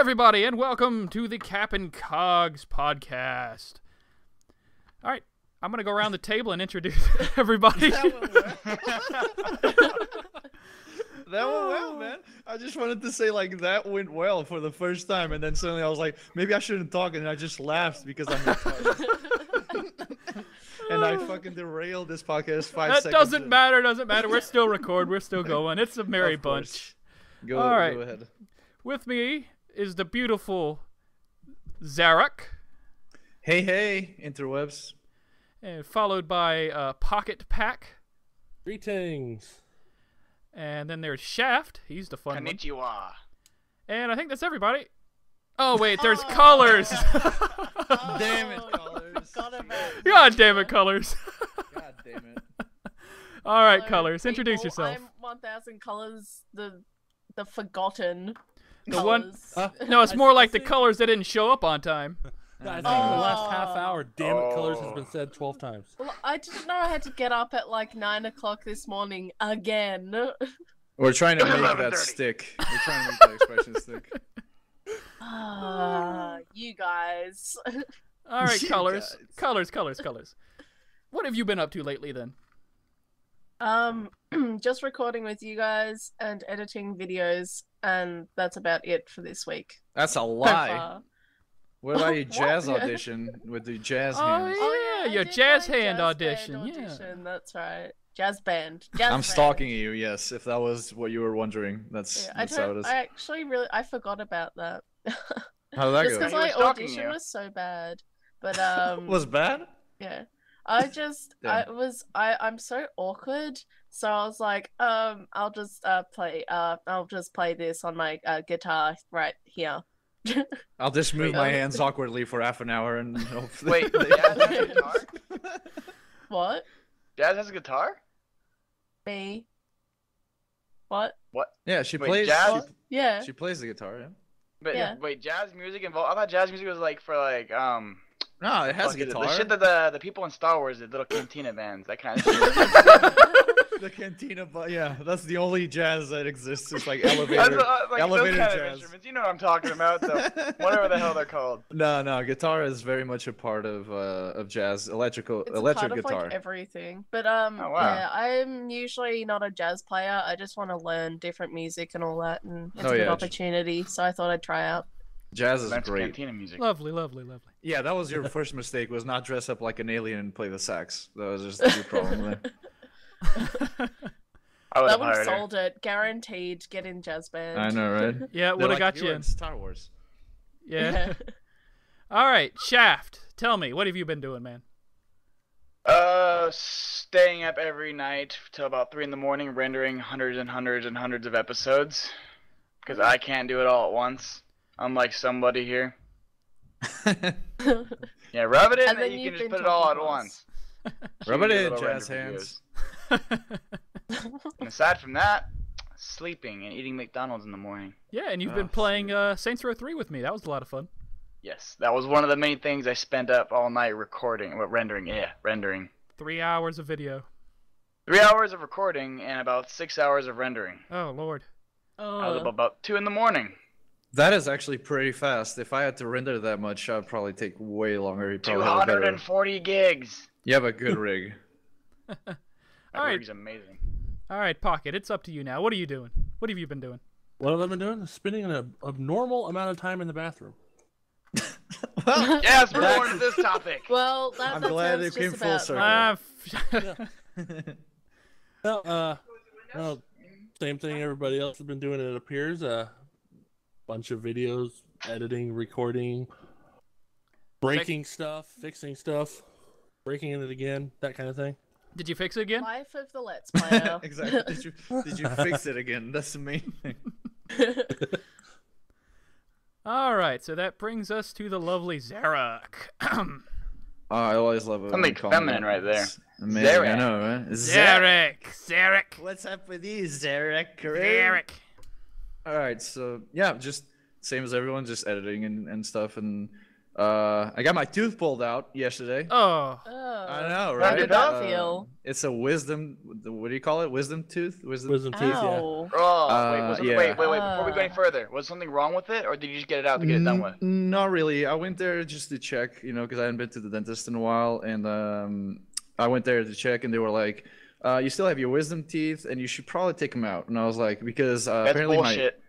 everybody, and welcome to the Capin Cogs podcast. All right, I'm going to go around the table and introduce everybody. That went well, man. I just wanted to say, like, that went well for the first time, and then suddenly I was like, maybe I shouldn't talk, and I just laughed because I'm retarded. And I fucking derailed this podcast 5 seconds. That doesn't matter. We're still recording. We're still going. It's a merry bunch. Go ahead. With me is the beautiful Zarek. Hey, interwebs. And followed by Pocket Pack. Greetings. And then there's Shaft. He's the fun Konnichiwa. one. And I think that's everybody. Oh, wait, there's Colors. Damn it, Colors. God damn it, Colors. God damn it. All right, Hello, Colors, introduce people. yourself. I'm 1000 Colors, the forgotten The one- colors. No, it's more like the Colors that didn't show up on time. I think in the last half hour, damn it, colors has been said 12 times. Well, I didn't know I had to get up at like 9 o'clock this morning again. We're trying to make that 11:30. stick. We're trying to make that expression stick. You guys. All right, You Colors. guys. Colors. What have you been up to lately, then? Just recording with you guys and editing videos, and that's about it for this week. That's a So lie. far. What about your jazz What? audition with the jazz Oh, hands? yeah, I your did jazz my hand jazz audition, band yeah. audition, that's right. Jazz band. I'm stalking you, yes, if that was what you were wondering. That's, Yeah, that's how it is. I actually I forgot about that. How did that Just go? because You were my stalking audition you. was so bad. But Was bad? yeah. Damn. I'm so awkward. So I was like, I'll just play this on my guitar right here. I'll just move my Um, hands awkwardly for half an hour and hopefully. Wait, Jazz has a guitar? What? Jazz has a guitar? Me? What? What? Yeah, she Wait, plays. jazz? Yeah. She plays the guitar. Yeah. But Yeah. wait, jazz music involved? I thought jazz music was like for like No, it has a fuck is it? guitar. The shit that the people in Star Wars did, little cantina bands, that kind of shit. The cantina, but yeah, that's the only jazz that exists. It's like That's, elevator, like elevator those kind of jazz. instruments. You know what I'm talking about, so whatever the hell they're called. No, guitar is very much a part of jazz. It's electric a part of guitar. like everything. But wow. yeah, I'm usually not a jazz player. I just want to learn different music and all that, and it's Oh, a good yeah. opportunity. So I thought I'd try out. Jazz is That's great. cantina music. Lovely. Yeah, that was your first mistake. Was not dress up like an alien and play the sax. That was just your problem there. I would That have would have hired her. sold it. Guaranteed. Get in jazz band. I know, right? Yeah, They're would have like, got "You you were in. in Star Wars. Yeah. All right, Shaft. Tell me, what have you been doing, man? Staying up every night till about 3 in the morning, rendering hundreds and hundreds and hundreds of episodes. Because I can't do it all at once. Unlike somebody here. Yeah, rub it in And and then you you've can just been put it all at talking to once. Rub You it can do in, little jazz render hands. videos. And aside from that, sleeping and eating McDonald's in the morning. Yeah, and you've been Oh, playing Saints Row 3 with me. That was a lot of fun. Yes, that was one of the main things I spent up all night rendering. 3 hours of video. 3 hours of recording and about 6 hours of rendering. Oh, Lord. I was up about 2 in the morning. That is actually pretty fast. If I had to render that much, I'd probably take way longer. You'd probably have a better... 240 gigs. You have a good rig. All That right. rig's amazing. All right, Pocket, it's up to you now. What are you doing? What have you been doing? What have I been doing? Spending an abnormal amount of time in the bathroom. Well, Yes, we're going to this topic. Well, that, I'm that glad sounds it came just full about circle. right. Well, same thing everybody else has been doing, it appears. Bunch of videos, editing, recording, breaking stuff, fixing stuff, breaking it again, that kind of thing. Did you fix it again? Life of the Let's Player. Exactly. Did you fix it again? That's the main thing. All right, so that brings us to the lovely Zarek. I always love it. when Something you call me feminine that. right there. It's amazing, I Zarek. know, right? Zarek. What's up with you, Zarek? Zarek. All right, so yeah, just same as everyone, just editing and stuff. And I got my tooth pulled out yesterday. Oh. I know, How right? did that feel? It's a wisdom. What do you call it? Wisdom tooth? Wisdom teeth, yeah. Ow. Oh, wait, was yeah. wait. Before we go any further, was something wrong with it, or did you just get it out to get it done with? Not really. I went there just to check, because I hadn't been to the dentist in a while, and I went there to check, and they were like, "You still have your wisdom teeth, and you should probably take them out." And I was like, because That's apparently bullshit.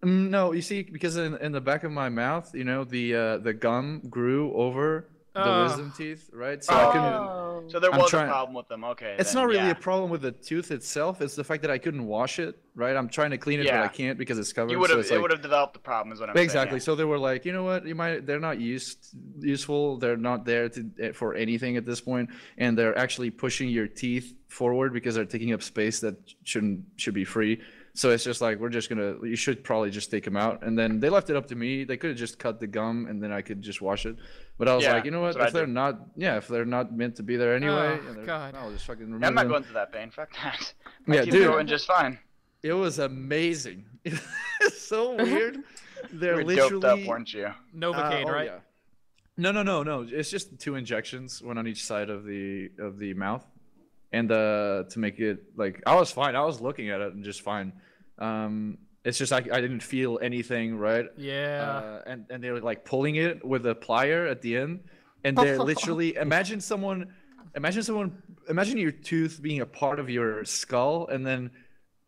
no, you see, because in the back of my mouth, the gum grew over the wisdom teeth, right? So I couldn't. Oh. So there I'm was trying- a problem with them. Okay. It's then, not really yeah. a problem with the tooth itself. It's the fact that I couldn't wash it, right? I'm trying to clean it, but Yeah. I can't because it's covered. You would so have. it's It like- would have developed the problem, is what I'm saying. Exactly. So they were like, you know what? They're not useful. They're not there for anything at this point, and they're actually pushing your teeth forward because they're taking up space that should be free. So it's just like you should probably just take them out. And then they left it up to me. They could have just cut the gum and then I could just wash it. But I was Yeah, like, you know what? that's what If I they're did. if they're not meant to be there anyway, Oh, God. I'll just fucking remove I'm not them. going through that pain. Fuck that. Yeah, My teeth dude. are growing just fine. It was amazing. It's so weird. You They're were literally doped up, weren't you? Novocaine, oh, right? yeah. No. It's just 2 injections, one on each side of the mouth, and to make it like I was fine. I was looking at it and just fine. It's just I didn't feel anything, right? Yeah. And they were like pulling it with a plier at the end, and they're literally imagine your tooth being a part of your skull, and then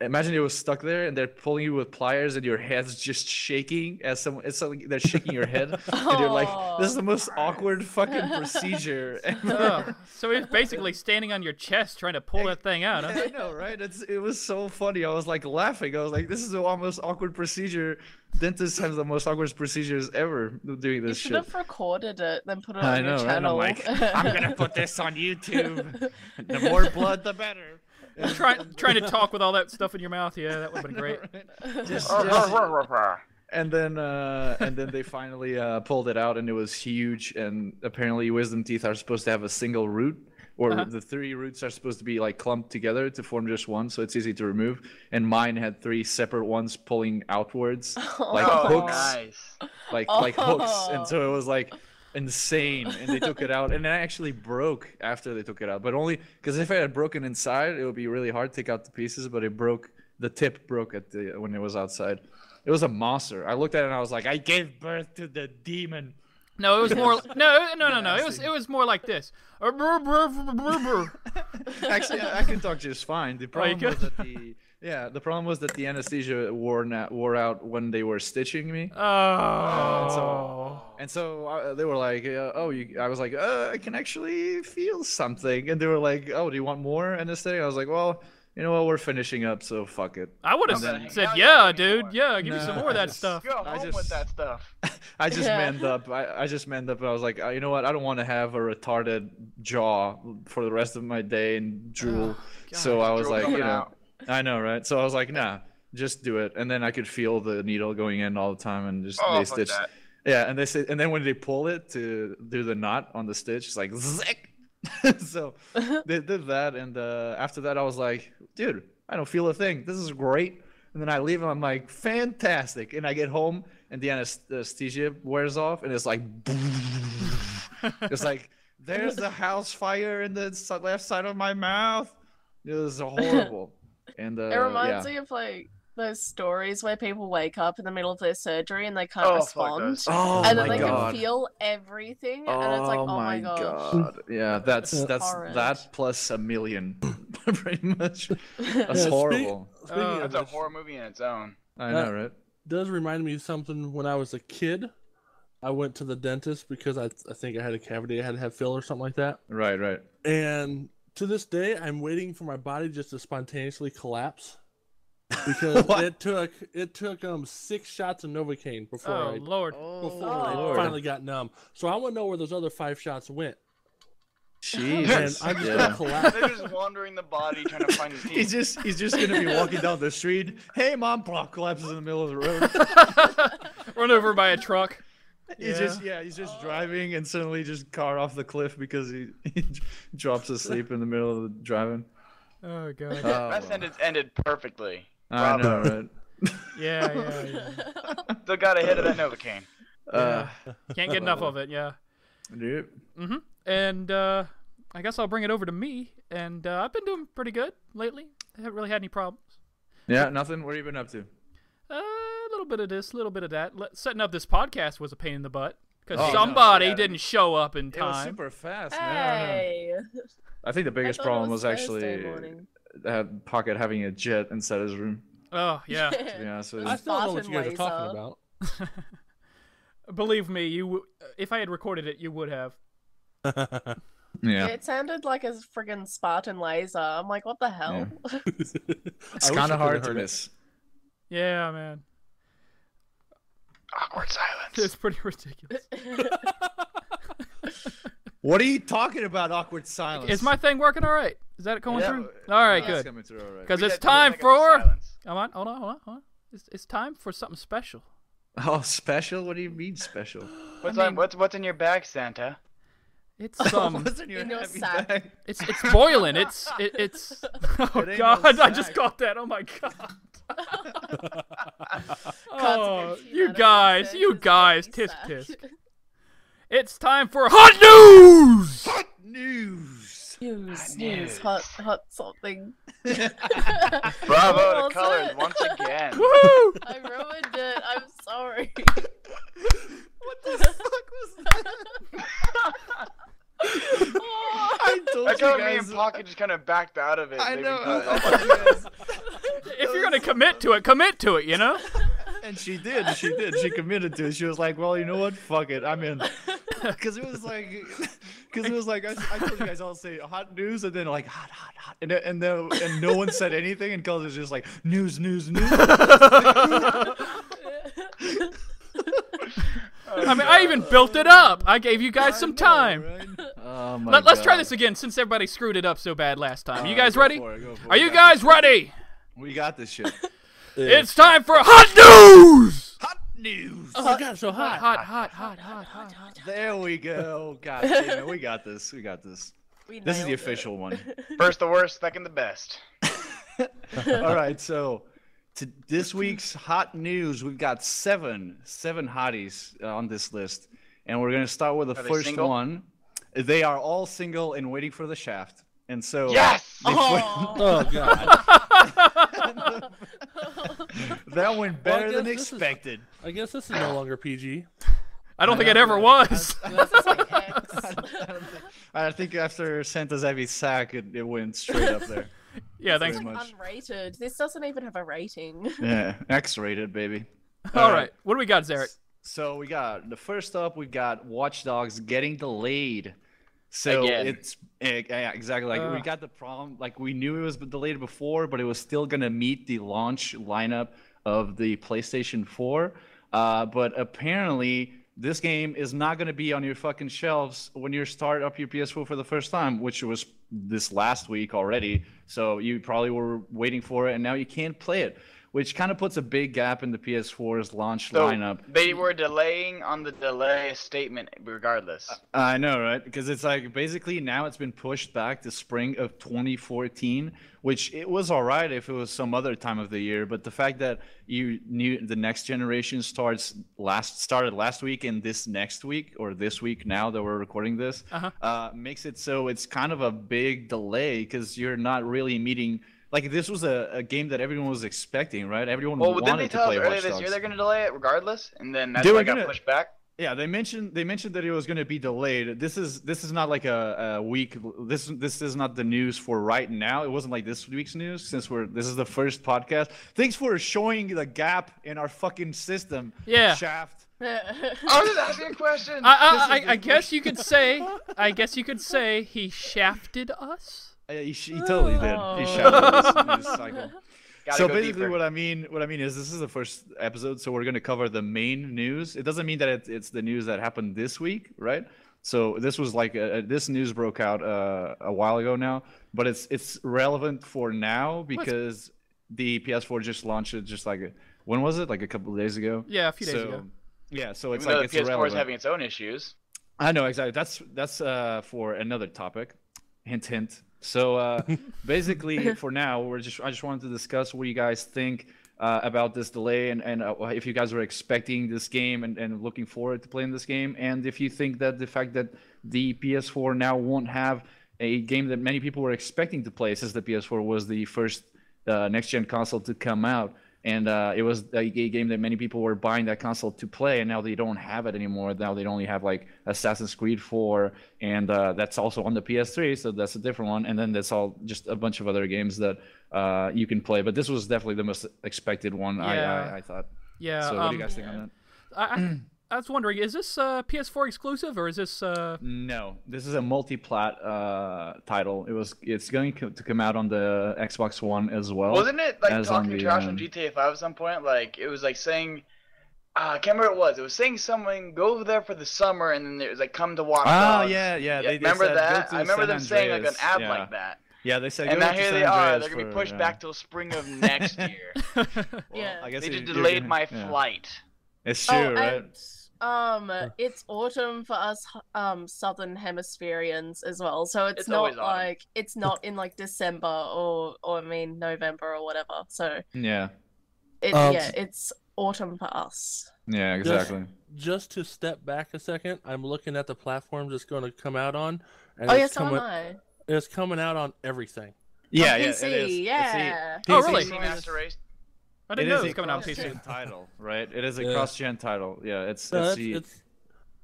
imagine it was stuck there, and they're pulling you with pliers, and your head's just shaking it's like they're shaking your head, and you're like, this is the most awkward fucking procedure. Oh, so he's basically standing on your chest trying to pull that thing out, huh? I know, right? It was so funny. I was like laughing. I was like, this is the most awkward procedure. Dentists have the most awkward procedures ever doing You this should shit. have recorded it, then put it I on your know, right? I'm channel. like, I'm gonna put this on YouTube. The more blood, the better. Trying to talk with all that stuff in your mouth. Yeah, that would have been great. And then they finally pulled it out, and it was huge. And apparently, wisdom teeth are supposed to have a single root, or the 3 roots are supposed to be like clumped together to form just one, so it's easy to remove. And mine had 3 separate ones pulling outwards, like Oh, hooks, nice. like hooks. And so it was like insane. And they took it out, and it actually broke after they took it out, but only because if it had broken inside, it would be really hard to take out the pieces. But it broke. The tip broke when it was outside. It was a monster. I looked at it and I was like, I gave birth to the demon. No, it was more. No. It was more like this. Actually, I can talk just fine. The problem you was that the problem was that the anesthesia wore out when they were stitching me. Oh. And so they were like, I was like, I can actually feel something. And they were like, oh, do you want more anesthetic? I was like, well, you know what, we're finishing up, so fuck it. I would have then- said, Hell yeah, yeah, give me dude. more. Yeah, give me No, some more of I that just- stuff. Go home with that stuff. I just Yeah. manned up. I just manned up. And I was like, you know what? I don't want to have a retarded jaw for the rest of my day and drool. So I was Drool like, coming out. I know, right? So I was like, nah, just do it. And then I could feel the needle going in all the time, and just Oh, they fuck stitched. that. Yeah, and they said, and then when they pull it to do the knot on the stitch, it's like zick. So they did that, and after that, I was like, dude, I don't feel a thing. This is great. And then I leave, and I'm like, fantastic. And I get home, and the anesthesia wears off, and it's like, it's like, there's the house fire in the left side of my mouth. It was horrible. And It reminds yeah. me of like those stories where people wake up in the middle of their surgery and they can't Oh, fuck respond. those. Oh And then my they god. can feel everything, and it's like, oh my gosh. God. Yeah, that's Horrid. that plus a million, pretty much. That's Yeah, horrible. Speaking of That's a which, horror movie in its own. I know, right? does remind me of something when I was a kid. I went to the dentist because I think I had a cavity I had to have filled or something like that. Right. And to this day, I'm waiting for my body just to spontaneously collapse because What? it took 6 shots of Novocaine before Oh, Lord. I Lord. finally got numb. So I want to know where those other 5 shots went. And Jesus. I'm just Yeah. gonna collapse. They're just wandering the body trying to find the teeth. He's just gonna be walking down the street. Hey, mom! Plop, collapses in the middle of the road. Run over by a truck. He's just driving, and suddenly just car off the cliff because he drops asleep in the middle of the driving. Oh, God. That sentence ended perfectly. I know, Bravo. right? Yeah. Still got a hit of that Novocaine. Can't get enough of it, yeah. Dude. And I guess I'll bring it over to me, and I've been doing pretty good lately. I haven't really had any problems. Yeah, nothing. What have you been up to? A little bit of this, a little bit of that. Setting up this podcast was a pain in the butt because Oh, no, somebody yeah. didn't show up in It was time. super fast. Hey. I think the biggest I thought it problem was Thursday actually morning. Pocket having a jet inside his room. Oh yeah. Yeah, so I still don't know what you guys are Spartan talking laser. about. Believe me, if I had recorded it, you would have. yeah. It sounded like a friggin' Spartan laser. I'm like, what the hell? It's I wish kind I of hard could've to heard it. miss. Yeah, man. Awkward silence. It's pretty ridiculous. What are you talking about? Awkward silence. Is my thing working all right? Is that going Yeah. through? All right, It's good. coming through all right. Because We it's did- we did time make up the for. silence. Come on, hold on. It's time for something special. Oh, special? What do you mean special? What's in your bag, Santa? It's some. What's in your In your heavy sack. bag? It's boiling. It's. Oh It ain't no God! I just sack. got that. Oh my God. Oh, Conservation you out of guys, nonsense you is guys, very tisk sad. tisk. It's time for hot news. Hot news. News, hot something. Bravo What to colors it? once again. Woo! I ruined it. I'm sorry. What the fuck was that? Oh, I told I you told me guys. and Pocket just kind of backed out of it. I Maybe know. because- I told you guys. If you're gonna commit to it, you know. And she did. She committed to it. She was like, "Well, you know what? Fuck it. I'm in." Because it was like, I told you guys all say hot news, and then like hot, and no one said anything, and Cuz was just like news. I mean, I even built it up. I gave you guys some time. Oh my Let's try God. this again since everybody screwed it up so bad last time. You Alright, guys go ready? for it, go for it. Are We you got guys this. ready? We got this shit. It's time for hot news. Hot news. Oh my god, so hot. Hot. There we go. God damn it. We got this. We This is nailed the it. official one. First the worst, second the best. All right, so to this week's hot news, we've got seven hotties on this list, and we're gonna start with the Are they first single? one. They are all single and waiting for the shaft, and so Yes! Oh. Oh god. that went better guess than this is- expected. I guess this is no longer PG. I don't think it ever was. This is like X. I think after Santa's heavy sack, it went straight up there. Yeah, It's thanks. Very like much. unrated. This doesn't even have a rating. Yeah, X-rated, baby. All right, what do we got, Zarek? So we got the first up. We got Watchdogs getting delayed. So Again. it's yeah, exactly like we got the problem. Like we knew it was delayed before, but it was still gonna meet the launch lineup of the PlayStation 4. But apparently this game is not gonna be on your fucking shelves when you start up your PS4 for the first time, which was this last week already. So you probably were waiting for it, and now you can't play it, which kind of puts a big gap in the PS4's launch So lineup. they were delaying on the delay statement regardless. I know, right? Because it's like basically now it's been pushed back to spring of 2014, which it was all right if it was some other time of the year. But the fact that you knew the next generation started last week and this next week or this week now that we're recording this makes it so it's kind of a big delay because you're not really meeting. Like this was a game that everyone was expecting, right? Everyone Well, didn't they wanted to tell us play earlier Watch this Dogs. year they're going to delay it regardless? And then that's They why were it got gonna- pushed back? Yeah, they mentioned that it was going to be delayed. This is not like a week. This is not the news for right now. It wasn't like this week's news since this is the first podcast. Thanks for showing the gap in our fucking system. Yeah. Shaft. I was just asking a question. I guess you could say. He shafted us. He totally did. He Oh. shafted this news cycle. Gotta So go basically, deeper. what I mean is this is the first episode, so we're gonna cover the main news. It doesn't mean that it's the news that happened this week, right? So this was like this news broke out a while ago now, but it's relevant for now because the PS4 just launched it just like when was it? Like a couple of days ago. Yeah, a few days ago. Yeah, so it's Even though like the it's PS4 is relevant. having its own issues. I know exactly. That's for another topic. Hint, hint. So basically, for now, I just wanted to discuss what you guys think about this delay, and if you guys were expecting this game and looking forward to playing this game, and if you think that the fact that the PS4 now won't have a game that many people were expecting to play since the PS4 was the first next-gen console to come out. And it was a game that many people were buying that console to play, and now they don't have it anymore. Now they only have like Assassin's Creed 4, and that's also on the PS3, so that's a different one. And then that's all just a bunch of other games that you can play. But this was definitely the most expected one, Yeah. I thought. Yeah. So what do you guys think on that? I was wondering, is this PS4 exclusive or is this? No, this is a multi-plat title. It's going to come out on the Xbox One as well. Wasn't it like as talking on the, trash on GTA 5 at some point? Like it was like saying, I can't remember what it was. It was saying someone go over there for the summer, and then it was like come to Watchdogs. Oh yeah. They remember said, that? Go to I remember San them saying like an Andreas. ad Yeah. like that. Yeah, they said. And go now to here San they are. Andreas They're gonna be for, pushed back till spring of next year. Yeah. I guess They just you're delayed gonna- my yeah. flight. It's true, right? And it's autumn for us southern hemispherians as well, so it's not always autumn. like it's not in like December or I mean November or whatever. So Yeah. it's autumn for us. Yeah, exactly. Just to step back a second, I'm looking at the platforms it's going to come out on, and Oh it's yes, so am coming. I. It's coming out on everything. Yeah, On yeah, PC, it is. yeah. It's Oh, really? PC Master Race. I It didn't know is it a was coming out on PC. cross-gen title, right? It is a Yeah. cross-gen title. Yeah, it's No, the it's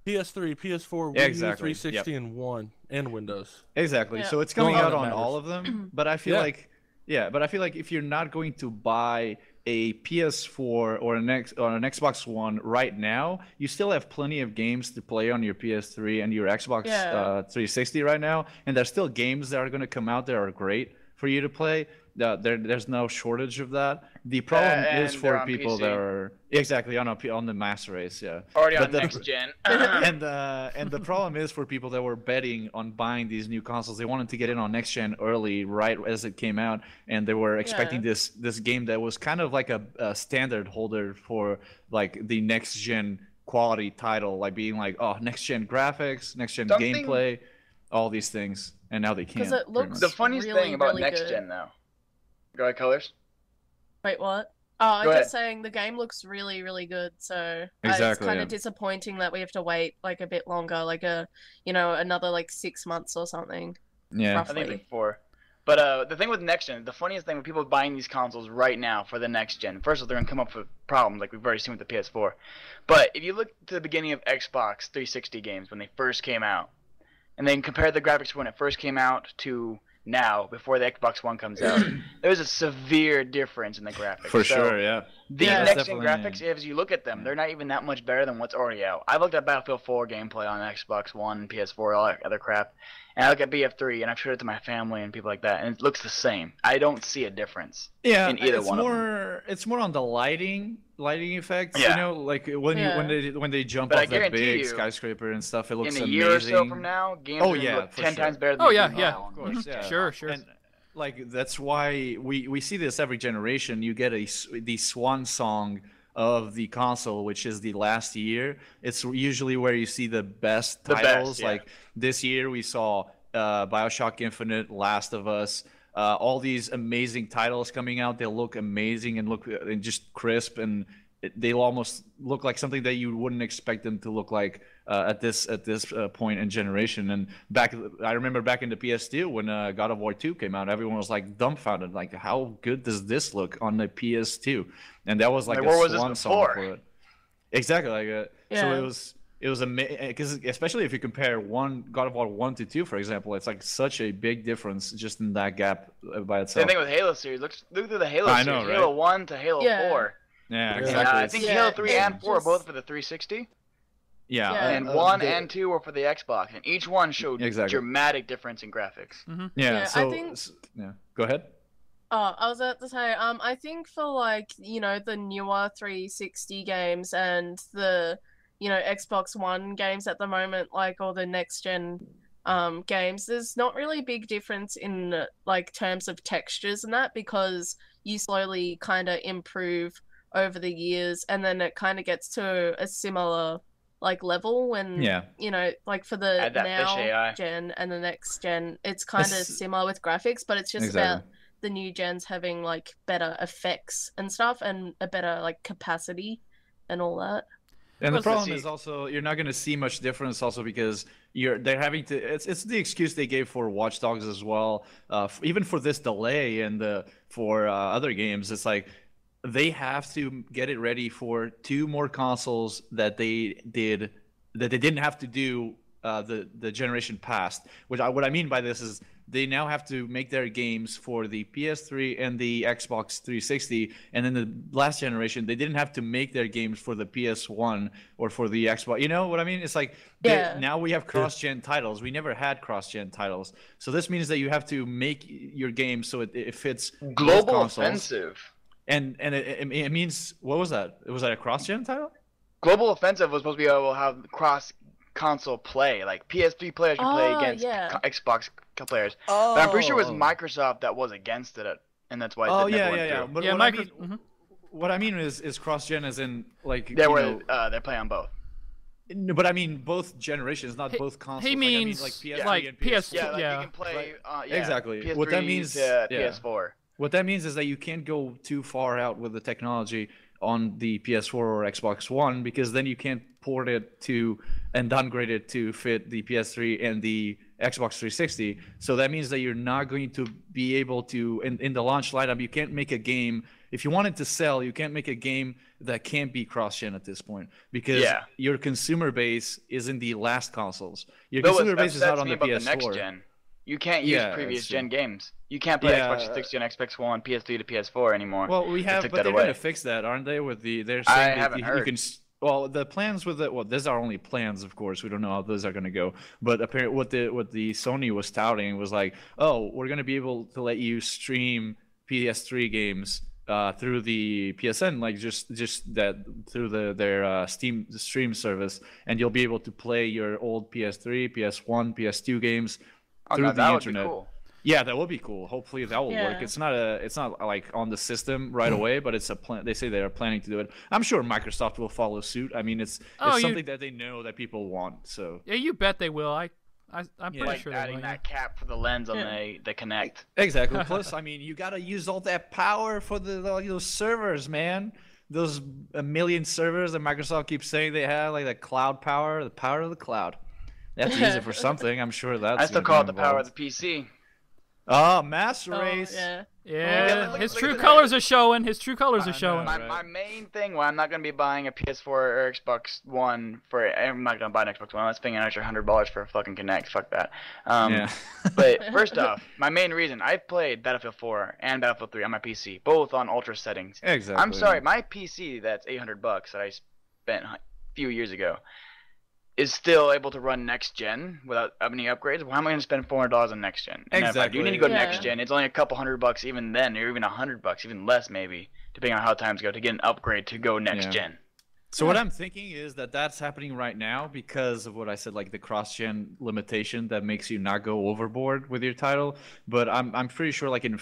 PS3, PS4, Yeah, Wii U, exactly. 360, and One, and Windows. exactly. Yeah. So it's coming Well, out that on matters. all of them. But I feel Yeah. like, if you're not going to buy a PS4 or an Xbox One right now, you still have plenty of games to play on your PS3 and your Xbox Yeah. 360 right now, and there's still games that are going to come out that are great for you to play. There's no shortage of that. The problem is and they're for on people PC. that are exactly on the Master Race, yeah. Already But on the- next gen. and the problem is for people that were betting on buying these new consoles, they wanted to get in on next gen early, right as it came out, and they were expecting this game that was kind of like a standard holder for like the next gen quality title, like being like, oh, next gen graphics, next gen Something- gameplay, all these things, and now they can't. Because it pretty looks- much. The funniest really, thing about really next good. gen though. Go ahead, Colors. Wait, what? Oh, I'm Go just ahead. saying the game looks really, really good. So it's Exactly, kind yeah. of disappointing that we have to wait like a bit longer, like another like 6 months or something. Yeah. I think Roughly. like 4. But the thing with next gen, the funniest thing with people buying these consoles right now for the next gen, first of all, they're gonna come up with problems like we've already seen with the PS4. But if you look to the beginning of Xbox 360 games when they first came out, and then compare the graphics when it first came out to now, before the Xbox One comes out, there's a severe difference in the graphics. For So, sure, yeah. These Yeah, next gen definitely- graphics, as you look at them, they're not even that much better than what's already out. I looked at Battlefield 4 gameplay on Xbox One, PS4, all that other crap, and I look at BF3, and I've showed it to my family and people like that, and it looks the same. I don't see a difference. Yeah, in either it's one of them. more it's more on the lighting effects. Yeah. You know, like when Yeah. when they jump But I off that guarantee big you, skyscraper and stuff, it looks In a amazing. year or so from now, games Oh, are gonna yeah, look for 10 sure. times better than Oh they yeah, do yeah. now. Of course, yeah. Sure. And like that's why we see this every generation. You get the swan song of the console, which is the last year. It's usually where you see the best The best, titles. yeah. Like this year, we saw BioShock Infinite, Last of Us. All these amazing titles coming out. They look amazing and look and just crisp, and they'll almost look like something that you wouldn't expect them to look like at this point in generation. And I remember back in the PS2 when God of War 2 came out, everyone was like dumbfounded, like how good does this look on the PS2? And that was like Like, a where was this swan song before? for it. Exactly, like so Yeah. it was amazing because especially if you compare God of War 1 to 2, for example, it's like such a big difference just in that gap by itself. Same thing with Halo series. Look through the Halo I series. know, right? Halo 1 to Halo Yeah. 4. Yeah, Yeah. exactly. I It's- think Yeah, Halo 3 it and 4 are just- both for the 360. yeah, Yeah. And 1 the- and 2 were for the Xbox. And each one showed Exactly. dramatic difference in graphics. yeah. Yeah, I So think- yeah, go ahead. Oh, I was about to say, I think for like, the newer 360 games and the, Xbox One games at the moment, like all the next gen games, there's not really a big difference in like terms of textures and that because you slowly kind of improve over the years and then it kind of gets to a similar like level when Yeah. like for the Add that fish now AI. gen and the next gen, it's kind of It's- similar with graphics, but it's just Exactly. about the new gens having like better effects and stuff and a better like capacity and all that. And the Let's problem see. is also you're not going to see much difference also because they're having to. It's the excuse they gave for Watchdogs as well. Even for this delay and for other games, it's like they have to get it ready for 2 more consoles that they didn't have to do the generation past. What I mean by this is they now have to make their games for the PS3 and the Xbox 360, and then the last generation they didn't have to make their games for the PS1 or for the Xbox. You know what I mean? It's like now we have cross-gen titles. We never had cross-gen titles, so this means that you have to make your game so it fits both Global consoles. Offensive. And it means, what was that? Was that a cross-gen title? Global Offensive was supposed to be able to have cross-console play, like PS3 players could play against Xbox players. Oh. But I'm pretty sure it was Microsoft that was against it, and that's why it never went through. But Yeah, what I mean is cross-gen as in like They play on both. No, but I mean both generations, not both consoles. He means like PS3 like and PS. Yeah, like yeah. you can play Exactly. PS3 What that means- to yeah. PS4. What that means is that you can't go too far out with the technology on the PS4 or Xbox One because then you can't port it to and downgrade it to fit the PS3 and the Xbox 360. So that means that you're not going to be able to in the launch lineup. You can't make a game if you want it to sell. You can't make a game that can't be cross-gen at this point because your consumer base is in the last consoles. Your consumer base is not on the PS4. The next gen. You can't use previous gen games. You can't play Xbox 360 and Xbox One, PS3 to PS4 anymore. Well, we have, but they're going to fix that, aren't they? With they're saying that you can. Well, the plans with it. Well, these are only plans, of course. We don't know how those are going to go. But apparently, what the Sony was touting was like, oh, we're going to be able to let you stream PS3 games through the PSN, like just that through their Steam stream service, and you'll be able to play your old PS3, PS1, PS2 games through the internet. Would be cool. Yeah, that would be cool. Hopefully that will work. It's not like on the system right away, but it's a plan. They say they are planning to do it. I'm sure Microsoft will follow suit. I mean, it's something that they know that people want. So yeah, you bet they will. I'm pretty like sure adding they will. that cap for the lens on the Kinect. Exactly. Plus, I mean, you gotta use all that power for those servers, man. Those 1 million servers that Microsoft keeps saying they have, like the cloud power, the power of the cloud. They have to use it for something. I'm sure that's. I still call it the power of the PC. Oh, mass race. Yeah, his true colors are showing. His true colors are showing. My main thing, why I'm not going to be buying a PS4 or Xbox One I'm not going to buy an Xbox One. I'm spending an extra $100 for a fucking Kinect. Fuck that. But first off, my main reason, I've played Battlefield 4 and Battlefield 3 on my PC, both on ultra settings. Exactly. I'm sorry, my PC that's $800 that I spent a few years ago is still able to run next gen without any upgrades. Well, how am I going to spend $400 on next gen? And if I do need to go next gen, it's only a couple $100 even then, or even $100, even less maybe, depending on how times go, to get an upgrade to go next gen. So what I'm thinking is that that's happening right now because of what I said, like the cross-gen limitation that makes you not go overboard with your title. But I'm pretty sure like in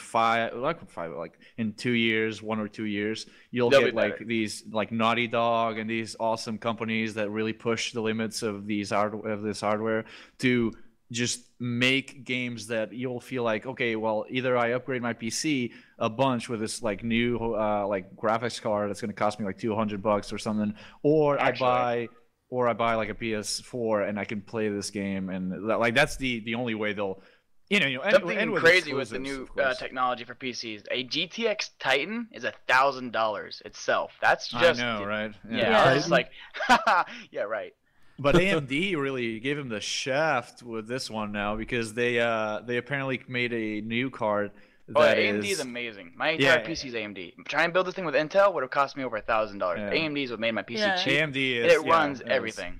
in 2 years, 1 or 2 years, you'll get like these like Naughty Dog and these awesome companies that really push the limits of this hardware to just make games that you'll feel like, okay, well, either I upgrade my PC a bunch with this like new like graphics card that's going to cost me like $200 or something, or I buy like a PS4 and I can play this game, and like that's the only way they'll something crazy with the new technology for PCs. A GTX Titan is $1,000 itself. That's just right? Yeah, it's like yeah, right. But AMD really gave him the shaft with this one now because they apparently made a new card. AMD is amazing. My entire PC is AMD. Trying to build this thing with Intel would have cost me over $1,000. AMD is what made my PC cheap. AMD is. It runs everything.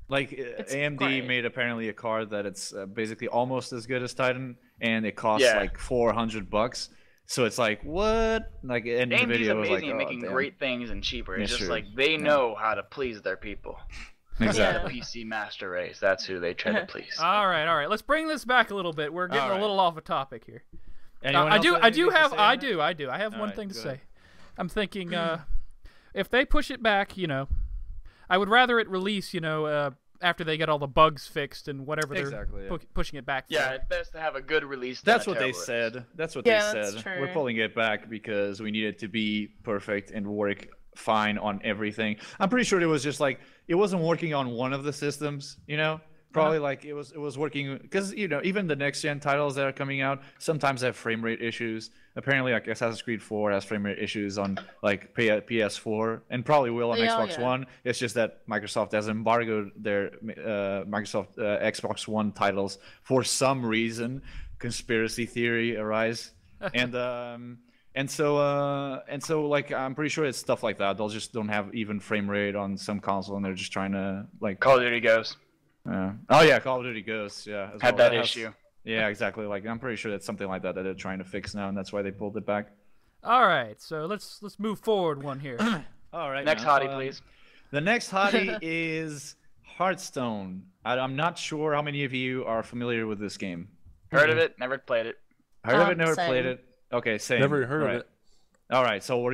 Like AMD made apparently a card that it's basically almost as good as Titan, and it costs like $400. So it's like, what? Like AMD is amazing like, at making great things and cheaper. It's just like they know how to please their people. Exactly. The PC master race. That's who they try to please. All right. Let's bring this back a little bit. We're getting a little off a topic here. I have one thing to say. I'm thinking, if they push it back, I would rather it release, after they get all the bugs fixed and whatever they're pushing it back. Yeah, it's best to have a good release. That's what they said. That's what they said. True. We're pulling it back because we need it to be perfect and work fine on everything. I'm pretty sure it was just like it wasn't working on one of the systems, you know. Probably like it was working because even the next gen titles that are coming out sometimes have frame rate issues. Apparently, like Assassin's Creed 4 has frame rate issues on like PS4 and probably will on Xbox One. It's just that Microsoft has embargoed their Microsoft Xbox One titles for some reason. Conspiracy theory arise, and so like I'm pretty sure it's stuff like that. They'll just don't have even frame rate on some console, and they're just trying to like Call of Duty Ghosts. Oh yeah, Call of Duty Ghosts. Yeah, had that issue. Yeah, exactly. Like I'm pretty sure that's something like that they're trying to fix now, and that's why they pulled it back. All right, so let's move forward one here. All right. Next hottie, please. The next hottie is Heartstone. I'm not sure how many of you are familiar with this game. Heard of it, never played it. Heard of it, never same. played it. Okay, same. Never heard of it. All right, so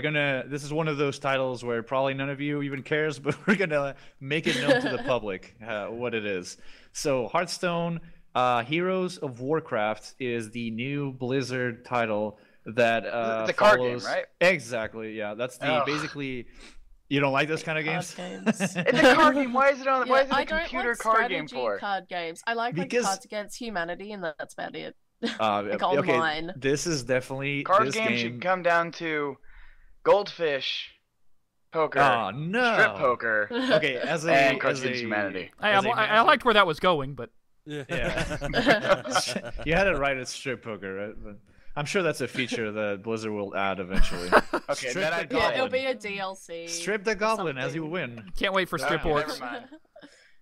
this is one of those titles where probably none of you even cares, but we're gonna make it known to the public what it is. So Heartstone, Heroes of Warcraft is the new Blizzard title that it's a card game, right? Exactly, yeah. That's the basically. You don't like those kind of games? Games. It's a card game. Why is it on? Why is it a I don't computer like card game strategy for? card games. I like Cards Against Humanity, and that's about it. Like online. Okay, this is definitely Card games should come down to goldfish, poker, oh no, strip poker, okay, and Cards Against Humanity. I liked where that was going, but yeah, you had it right. It's strip poker, right? But I'm sure that's a feature that Blizzard will add eventually. Okay, Strip then Yeah, it'll be a DLC. Strip the goblin as you win. can't wait for strip Never orcs. mind.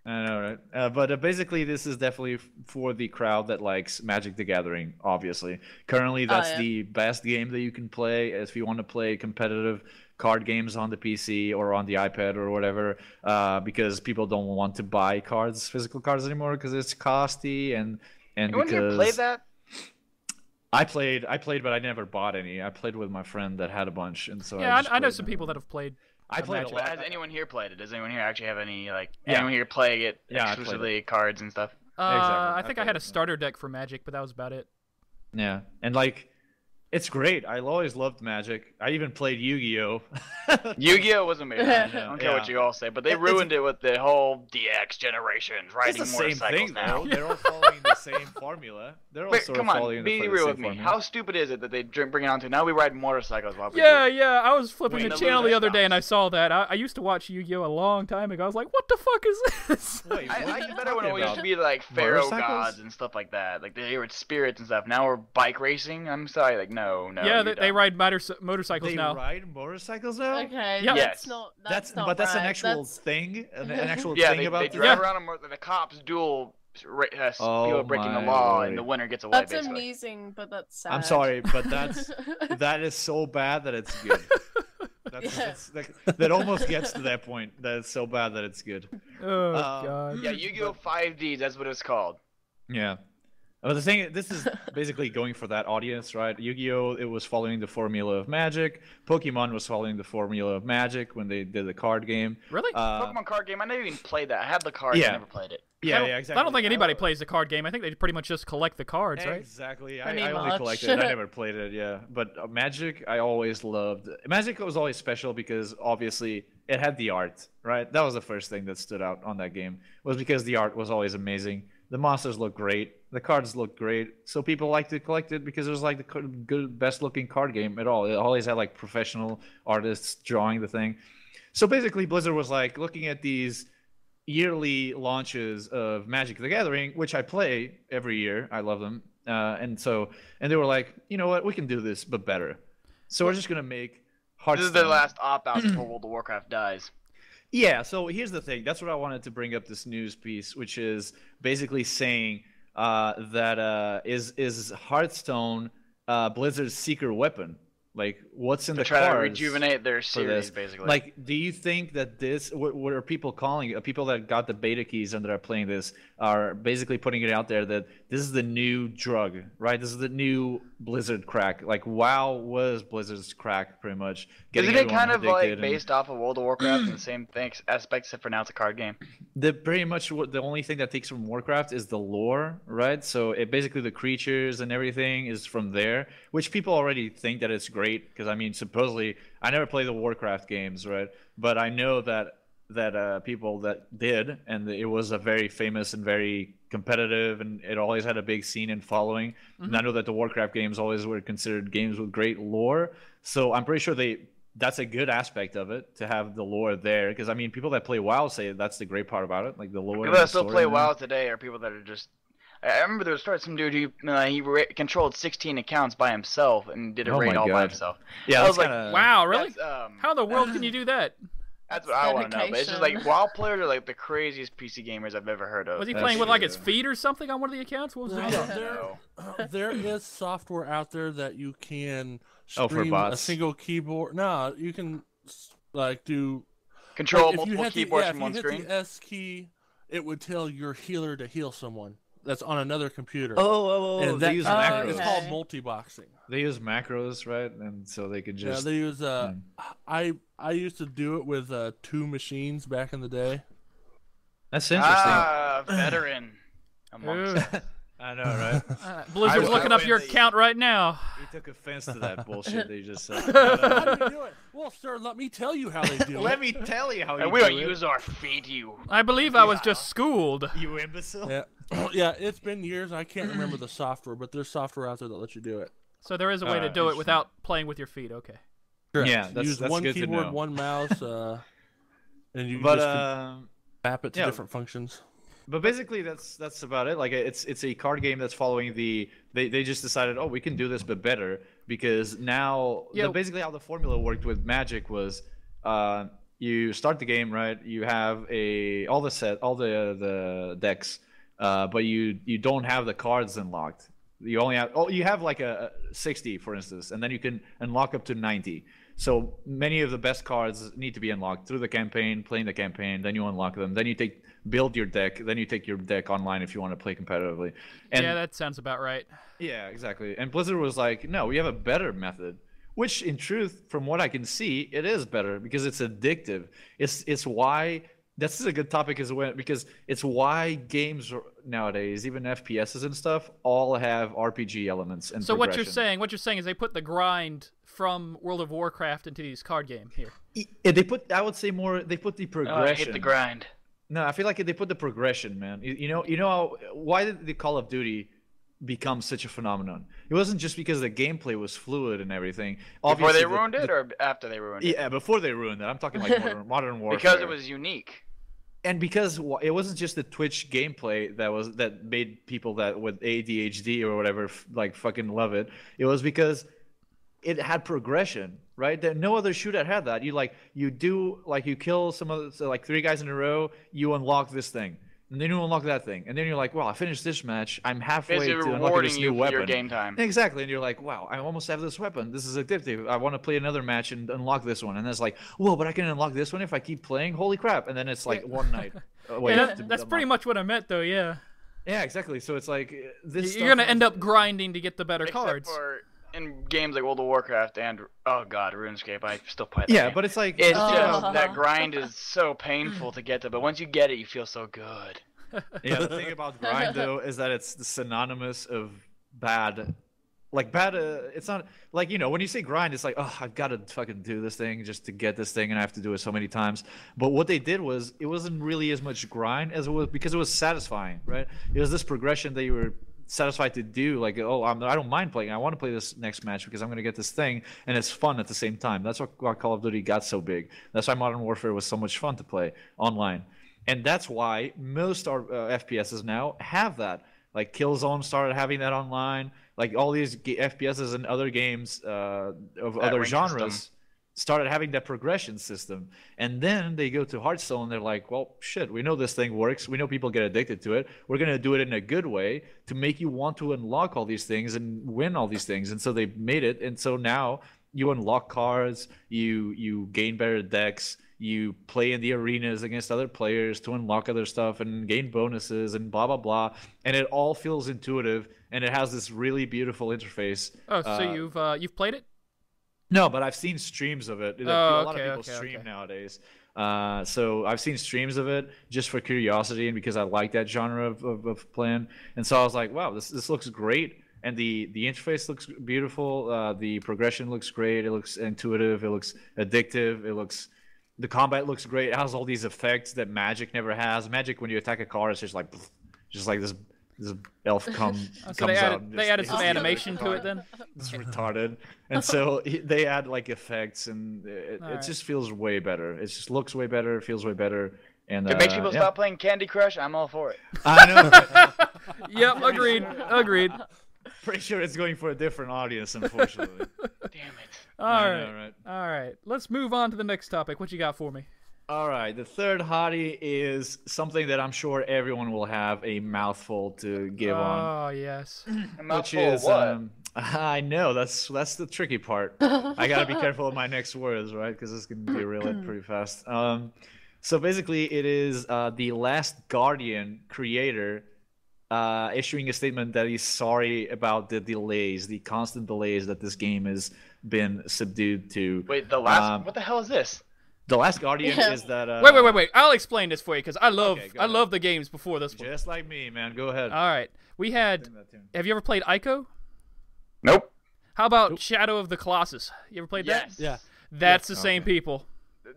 I know, right? But basically, this is definitely for the crowd that likes Magic the Gathering, obviously. Currently, that's the best game that you can play if you want to play competitive card games on the PC or on the iPad or whatever, because people don't want to buy physical cards anymore because it's costly and Anyone because... here played that? I played, but I never bought any. I played with my friend that had a bunch, and so Yeah, I know played some people that have played. I played a lot. Has anyone here played it? Does anyone here actually have any anyone here playing it exclusively cards and stuff? Exactly. I think I had a starter deck for Magic, but that was about it. Yeah, and like, it's great. I always loved Magic. I even played Yu-Gi-Oh. Yu-Gi-Oh was amazing. I don't care what you all say, but they ruined it with the whole DX generations, riding it's the same motorcycles thing, now. though. They're all following the same formula. They're all sort of following be the real same with me. formula. How stupid is it that they bring it on to now we ride motorcycles while we Yeah, I was flipping Wait, the the channel the loser other day and I stops. saw that. I used to watch Yu-Gi-Oh a long time ago. I was like, what the fuck is this? Wait, I what are like you better when talking it used about? to be like pharaoh Motorcycles? gods and stuff like that. Like they were spirits and stuff. Now we're bike racing. I'm sorry, like no. Yeah, you they don't. ride motorcycles They now. ride motorcycles now? Okay, Yeah. that's Yes. not. That's not but that's an right. actual That's... thing. An actual Yeah, thing they about drive this? around and the cops duel Oh people breaking the my law lord. and the winner gets away. That's basically. amusing, but that's sad. I'm sorry, but that is so bad that it's good. That almost gets to that point. That it's so bad that it's good. Oh god. Yeah, Yu-Gi-Oh 5D. That's what it's called. Yeah. But the thing, this is basically going for that audience, right? Yu-Gi-Oh! It was following the formula of Magic. Pokemon was following the formula of Magic when they did the card game. Really? Pokemon card game. I never even played that. I had the cards. Yeah. I never played it. Yeah, exactly. I don't think anybody plays the card game. I think they pretty much just collect the cards, right? Exactly. Pretty I only much. collected it. I never played it, yeah. But Magic, I always loved. Magic was always special because obviously it had the art, right? That was the first thing that stood out on that game, was because the art was always amazing. The monsters look great. The cards look great. So people like to collect it because it was like the good, best looking card game at all. It always had like professional artists drawing the thing. So basically Blizzard was like looking at these yearly launches of Magic the Gathering, which I play every year. I love them. And they were like, you know what? We can do this, but better. So we're just going to make Hearthstone. This is their last opt-out before World of Warcraft dies. Yeah, so here's the thing. That's what I wanted to bring up this news piece, which is basically saying that is Hearthstone Blizzard's secret weapon? Like, what's in the try cards to rejuvenate their for this? series, basically. Like, do you think that this, what are people calling it? People that got the beta keys and that are playing this are basically putting it out there that this is the new drug, right? This is the new Blizzard crack. Like WoW was Blizzard's crack, pretty much. Isn't it kind of like based off of World of Warcraft and the same things aspects, except for now it's a card game? Pretty much the only thing that takes from Warcraft is the lore, right? So it basically the creatures and everything is from there, which people already think that it's great because I mean supposedly I never played the Warcraft games, right? But I know that people that did, and it was a very famous and very competitive, and it always had a big scene and following. And I know that the Warcraft games always were considered games with great lore, so I'm pretty sure that's a good aspect of it to have the lore there. Because I mean, people that play WoW say that's the great part about it, like the lore. People that still play WoW today are people that are just. I remember there was some dude who controlled 16 accounts by himself and did a raid all by himself. Yeah, I was like, wow, really? How in the world can you do that? That's what I want to know. But it's just like WoW players are like the craziest PC gamers I've ever heard of. Was he playing with like his feet or something on one of the accounts? What was There is software out there that you can for stream bots. a single keyboard. No, you can like do control multiple keyboards from one screen. If you hit the S key, it would tell your healer to heal someone that's on another computer. And they use macros. It's called multi-boxing. They use macros, right? And so they can just they use I used to do it with 2 machines back in the day. That's interesting. Veteran. I know, right? Blizzard's looking up your count right now. He took offense to that bullshit they just said. How do you do it? Well, sir, let me tell you how they do it. Let me tell you how you do it. We don't use our feet, you. I believe I was just schooled. You imbecile. Yeah. Yeah, it's been years. I can't remember the software, but there's software out there that lets you do it. So there is a way to do it without playing with your feet. Okay. Correct. Yeah, that's use one good to keyboard, know. one mouse, and you But just map it to different functions. But basically, that's about it. Like it's a card game that's following they just decided, oh, we can do this but better, because now basically how the formula worked with Magic was, you start the game, right? You have all the decks, but you don't have the cards unlocked. You only have you have like a 60, for instance, and then you can unlock up to 90. So many of the best cards need to be unlocked through the campaign, playing the campaign, then you unlock them, then you build your deck, then you take your deck online if you want to play competitively. And yeah, that sounds about right. Yeah, exactly. And Blizzard was like, no, we have a better method, which in truth, from what I can see, it is better because it's addictive. It's why this is a good topic as well, because it's why games nowadays, even FPSs and stuff, all have RPG elements and so what you're saying is they put the grind from World of Warcraft into these card game here. They put, I would say more, they put the progression. I hate the grind. No, I feel like they put the progression, man. You know why did the Call of Duty become such a phenomenon? It wasn't just because the gameplay was fluid and everything. Before they ruined it, or after they ruined it? Yeah, before they ruined it. I'm talking like modern warfare. Because it was unique. And because it wasn't just the Twitch gameplay that made people that with ADHD or whatever like fucking love it. It was because it had progression, right? That no other shooter had that. You kill some of like 3 guys in a row, you unlock this thing, and then you unlock that thing, and then you're like, well, I finished this match, I'm halfway to unlock this new weapon. Your game time. Exactly, and you're like, wow, I almost have this weapon. This is addictive. I want to play another match and unlock this one, and then it's like, whoa, but I can unlock this one if I keep playing. Holy crap! And then it's like one night. That's pretty much what I meant, though. Yeah. Yeah, exactly. So it's like this. You're gonna end up grinding to get the better cards. In games like World of Warcraft and RuneScape, I still play that. Yeah, game. but it's like that grind is so painful to get to, but once you get it, you feel so good. Yeah, the thing about grind though is that it's synonymous of bad. Like bad, it's not like, when you say grind, it's like, oh, I've got to fucking do this thing just to get this thing, and I have to do it so many times. But what they did was, it wasn't really as much grind as it was, because it was satisfying, right? It was this progression that you were satisfied to do, like, oh, I don't mind playing. I want to play this next match because I'm going to get this thing, and it's fun at the same time. That's why Call of Duty got so big. That's why Modern Warfare was so much fun to play online. And that's why most FPSs now have that. Like Killzone started having that online. Like all these FPSs and other games of other genres started having that progression system. And then they go to Heartstone and they're like, well, shit, we know this thing works. We know people get addicted to it. We're going to do it in a good way to make you want to unlock all these things and win all these things. And so they made it. And so now you unlock cards, you gain better decks, you play in the arenas against other players to unlock other stuff and gain bonuses and blah blah blah, and it all feels intuitive, and it has this really beautiful interface. Oh, so you've played it? No, but I've seen streams of it. A lot of people stream nowadays. So I've seen streams of it just for curiosity and because I like that genre of plan. And so I was like, wow, this looks great. And the interface looks beautiful. The progression looks great. It looks intuitive. It looks addictive. The combat looks great. It has all these effects that Magic never has. Magic, when you attack a car, it's just like this elf comes out. They added some animation to it then? It's retarded. And so they add like effects, and it just feels way better. It just looks way better. It feels way better. And it makes people stop playing Candy Crush. I'm all for it. I know. Yep, agreed. Pretty sure it's going for a different audience, unfortunately. Damn it. All right. Let's move on to the next topic. What you got for me? All right, the third hottie is something that I'm sure everyone will have a mouthful to give on. Oh, yes. A mouthful of what? I know, that's the tricky part. I gotta be careful with my next words, right? Because this can derail it pretty fast. So basically, it is the Last Guardian creator issuing a statement that he's sorry about the constant delays that this game has been subdued to. Wait, what the hell is this? The Last Guardian is that. Wait. I'll explain this for you because I love the games before this one. Just like me, man. Go ahead. All right. Have you ever played Ico? Nope. How about Shadow of the Colossus? You ever played that? Yeah. That's the same people.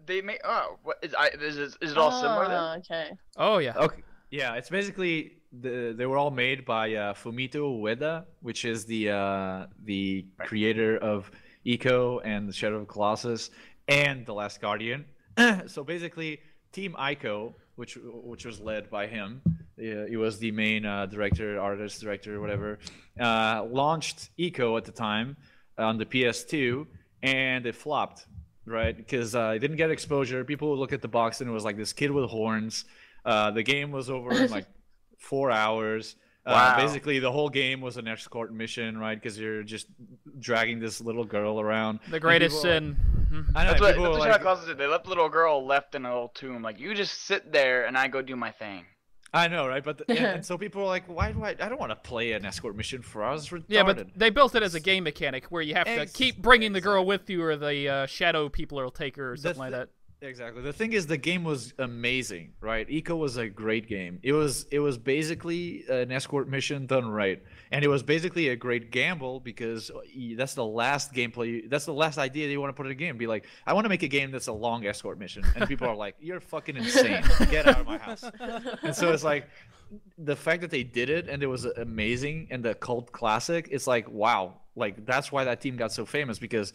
They make. Oh, what is it all similar then? Okay. Oh yeah. Okay. Yeah, it's basically they were all made by Fumito Ueda, which is the creator of Ico and the Shadow of the Colossus and The Last Guardian. So basically, Team Ico, which was led by him, he was the main artist, director, whatever, launched Ico at the time on the PS2, and it flopped, right? Because it didn't get exposure. People would look at the box and it was like this kid with horns. The game was over in like 4 hours. Wow. Basically, the whole game was an escort mission, right? Because you're just dragging this little girl around. The greatest sin. I know. That's what Shadow Colossus did. They left the little girl left in a little tomb. Like, you just sit there and I go do my thing. I know, right? But and so people are like, why do I don't want to play an escort mission for us. Retarded. Yeah, but they built it as a game mechanic where you have to keep bringing the girl with you, or the shadow people will take her, or something like that. Exactly. The thing is, the game was amazing, right? Eco was a great game. It was basically an escort mission done right, and it was basically a great gamble because that's the last gameplay. That's the last idea that you want to put in a game. Be like, I want to make a game that's a long escort mission, and people are like, "You're fucking insane! Get out of my house!" And so it's like the fact that they did it and it was amazing and the cult classic. It's like, wow, like that's why that team got so famous, because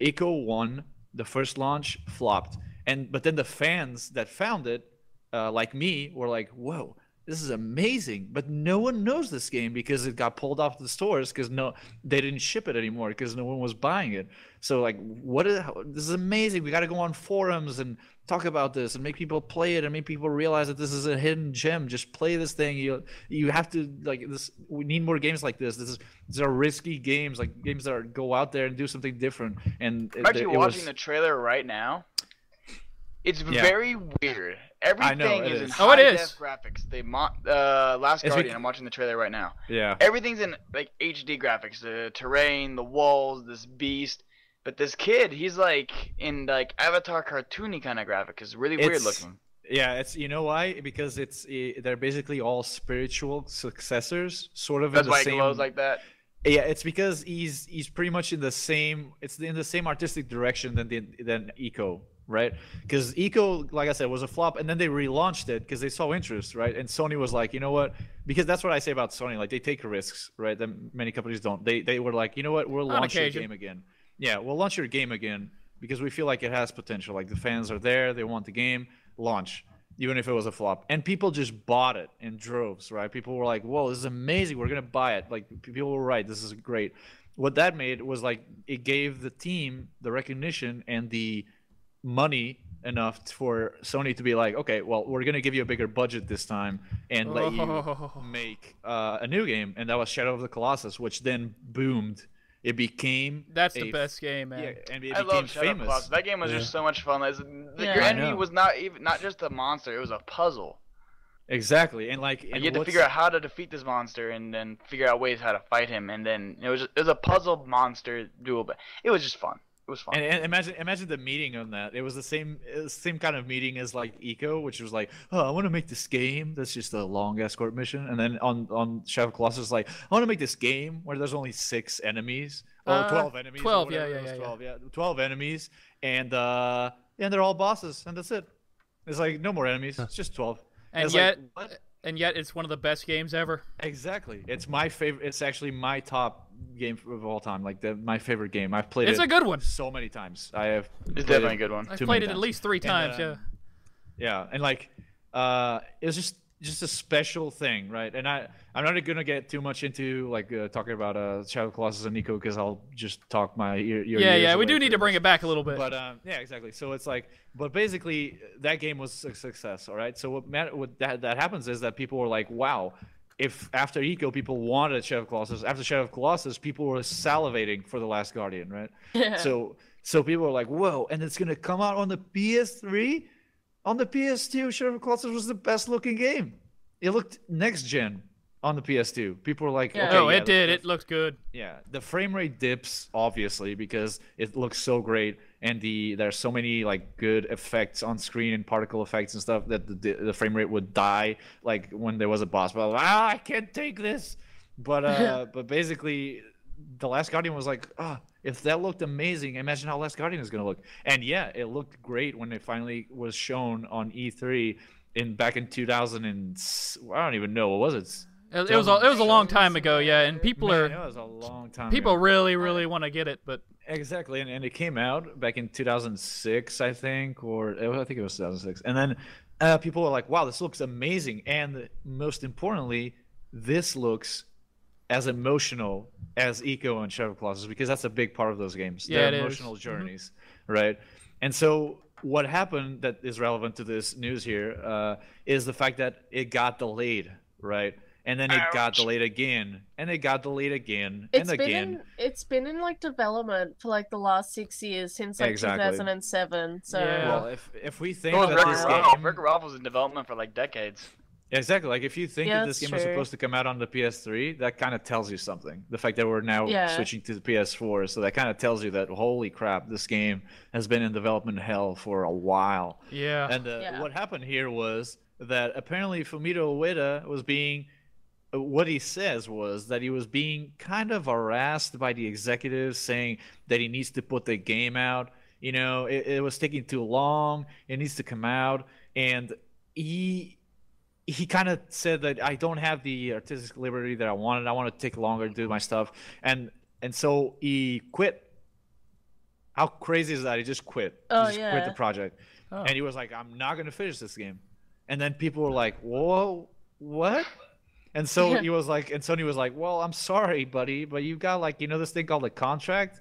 Eco won the first launch, flopped. But then the fans that found it, like me, were like, "Whoa, this is amazing!" But no one knows this game because it got pulled off the stores because they didn't ship it anymore because no one was buying it. So like, this is amazing. We got to go on forums and talk about this and make people play it and make people realize that this is a hidden gem. Just play this thing. You have to like this. We need more games like this. These are risky games, like games that go out there and do something different. And I'm actually watching the trailer right now. It's very weird. Everything is in high-def graphics. Last Guardian, I'm watching the trailer right now. Yeah. Everything's in like HD graphics. The terrain, the walls, this beast. But this kid, he's like in like Avatar cartoony kind of graphic. It's really weird looking. Yeah, you know why? Because they're basically all spiritual successors, sort of. That's why it glows like that. Yeah, it's because he's pretty much in the same. It's in the same artistic direction than Eco. Right, because Eco, like I said, was a flop, and then they relaunched it because they saw interest, right? And Sony was like, you know what? Because that's what I say about Sony, like they take risks, right? That many companies don't. They were like, you know what? We'll launch your game again. Yeah, we'll launch your game again because we feel like it has potential. Like the fans are there, they want the game. Launch, even if it was a flop, and people just bought it in droves, right? People were like, whoa, this is amazing. We're gonna buy it. Like people were right. This is great. What that made was like it gave the team the recognition and the money enough for Sony to be like, okay, well, we're gonna give you a bigger budget this time and let you make a new game, and that was Shadow of the Colossus, which then boomed. it became That's the best game, man. Yeah, and it I became love Shadow famous. Colossus. That game was just so much fun. Your I enemy know. was not just a monster; it was a puzzle. Exactly, and like And you had to figure out how to defeat this monster, and then figure out ways how to fight him, and then it was a puzzle monster duel. But it was just fun. It was fun. And imagine the meeting on that. It was the same kind of meeting as like Eco, which was like, oh, I want to make this game that's just a long escort mission. And then on Shadow of the Colossus, like, I want to make this game where there's only 6 enemies, or 12 enemies. 12, or yeah. 12, 12 enemies, and they're all bosses, and that's it. It's like no more enemies. It's just 12. And yet, like, and yet, it's one of the best games ever. Exactly. It's my favorite. It's actually my top game of all time. Like my favorite game. I've played it. It's a good one. So many times. I have. It's definitely a good one. I've played it at least 3 times. And, yeah, and like, it was just a special thing, right? And I'm not gonna get too much into like talking about Shadow of the Colossus and Nico because I'll just talk my ear. Yeah. We do need to bring it back a little bit. But yeah, exactly. So it's like, but basically that game was a success. All right. So what that happens is that people were like, wow. If after Eco people wanted Shadow of the Colossus, after Shadow of the Colossus, people were salivating for The Last Guardian, right? Yeah. So people were like, whoa, and it's gonna come out on the PS3. On the PS2, Shadow of the Colossus was the best looking game. It looked next gen on the PS2. People were like, yeah. okay, oh, it did. It looked good. Yeah, the frame rate dips obviously because it looks so great, and there's so many like good effects on screen and particle effects and stuff that the frame rate would die like when there was a boss. But I can't take this. But but basically, The Last Guardian was like, if that looked amazing, imagine how Last Guardian is going to look. And yeah, it looked great when it finally was shown on E3 back in 2000 and I don't even know, what was it? It was a long time ago, yeah, and people it was a long time people ago. really want to get it, but Exactly, and it came out back in 2006, I think, I think it was 2006. And then people were like, wow, this looks amazing. And most importantly, this looks as emotional as Eco and Shadow of the Colossus, because that's a big part of those games. Yeah, They're emotional journeys, right? And so what happened that is relevant to this news here is the fact that it got delayed, right? And then it got delayed again, and it got delayed again, and again. It's been in like development for like the last 6 years, since like 2007. So well, if we think that this game, Rick Ralph was in development for like decades. Exactly. Like if you think that this game was supposed to come out on the PS3, that kind of tells you something. The fact that we're now switching to the PS4, so that kind of tells you that holy crap, this game has been in development hell for a while. Yeah. And what happened here was that apparently Fumito Ueda was being, what he says was that he was being kind of harassed by the executives, saying that he needs to put the game out. You know, it was taking too long. It needs to come out, and he kind of said that I don't have the artistic liberty that I wanted. I want to take longer to do my stuff. And so he quit. How crazy is that? He just quit. He just quit the project. Oh. And he was like, I'm not going to finish this game. And then people were like, whoa, what? And so he was like, and Sony was like, well, I'm sorry, buddy, but you got like, this thing called a contract.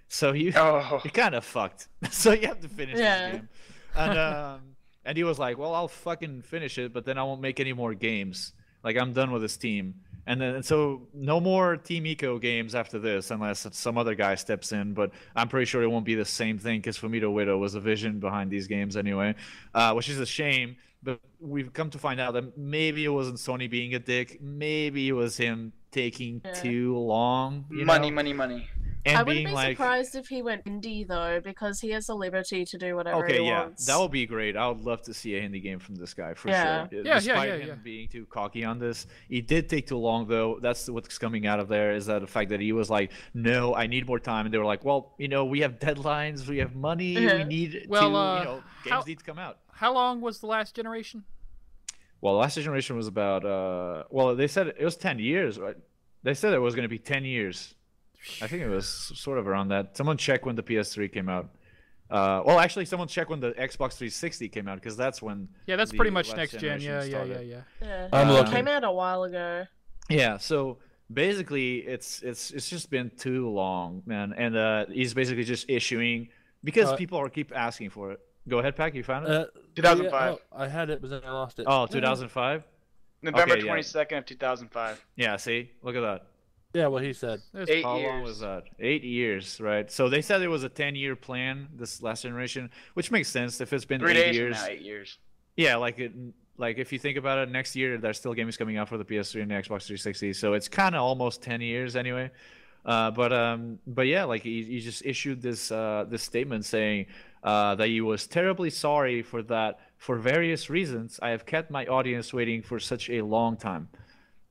So you kind of fucked. So you have to finish this game. And he was like, well, I'll fucking finish it, but then I won't make any more games. Like, I'm done with this team. And so no more Team Eco games after this, unless some other guy steps in. But I'm pretty sure it won't be the same thing, because Fumito Ueda was the vision behind these games anyway, which is a shame. But we've come to find out that maybe it wasn't Sony being a dick. Maybe it was him taking too long. Money. And I wouldn't be surprised if he went indie, though, because he has the liberty to do whatever he wants. That would be great. I would love to see a indie game from this guy, for sure. Despite him being too cocky on this. He did take too long, though. That's what's coming out of there, is that the fact that he was like, no, I need more time. And they were like, well, we have deadlines, we have money, we need games need to come out. How long was the last generation? Well, the last generation was about, they said it was 10 years, right? They said it was going to be 10 years. I think it was sort of around that. Someone check when the PS3 came out. Actually, someone check when the Xbox 360 came out, because that's when. Yeah, that's pretty much next gen. Yeah. It came out a while ago. Yeah, so basically, it's just been too long, man, and he's basically just issuing because people keep asking for it. Go ahead, Pac. You found it? 2005. I had it, but then I lost it. Oh, 2005. November 22nd of 2005. Yeah, see, look at that. Yeah, what he said. How long was that? 8 years, right? So they said it was a 10-year plan, this last generation, which makes sense if it's been 3 8 days years. from now, 8 years. Yeah, like if you think about it, next year there's still games coming out for the PS3 and the Xbox 360, so it's kind of almost 10 years anyway. But yeah, like he just issued this statement saying that he was terribly sorry for that. For various reasons, I have kept my audience waiting for such a long time.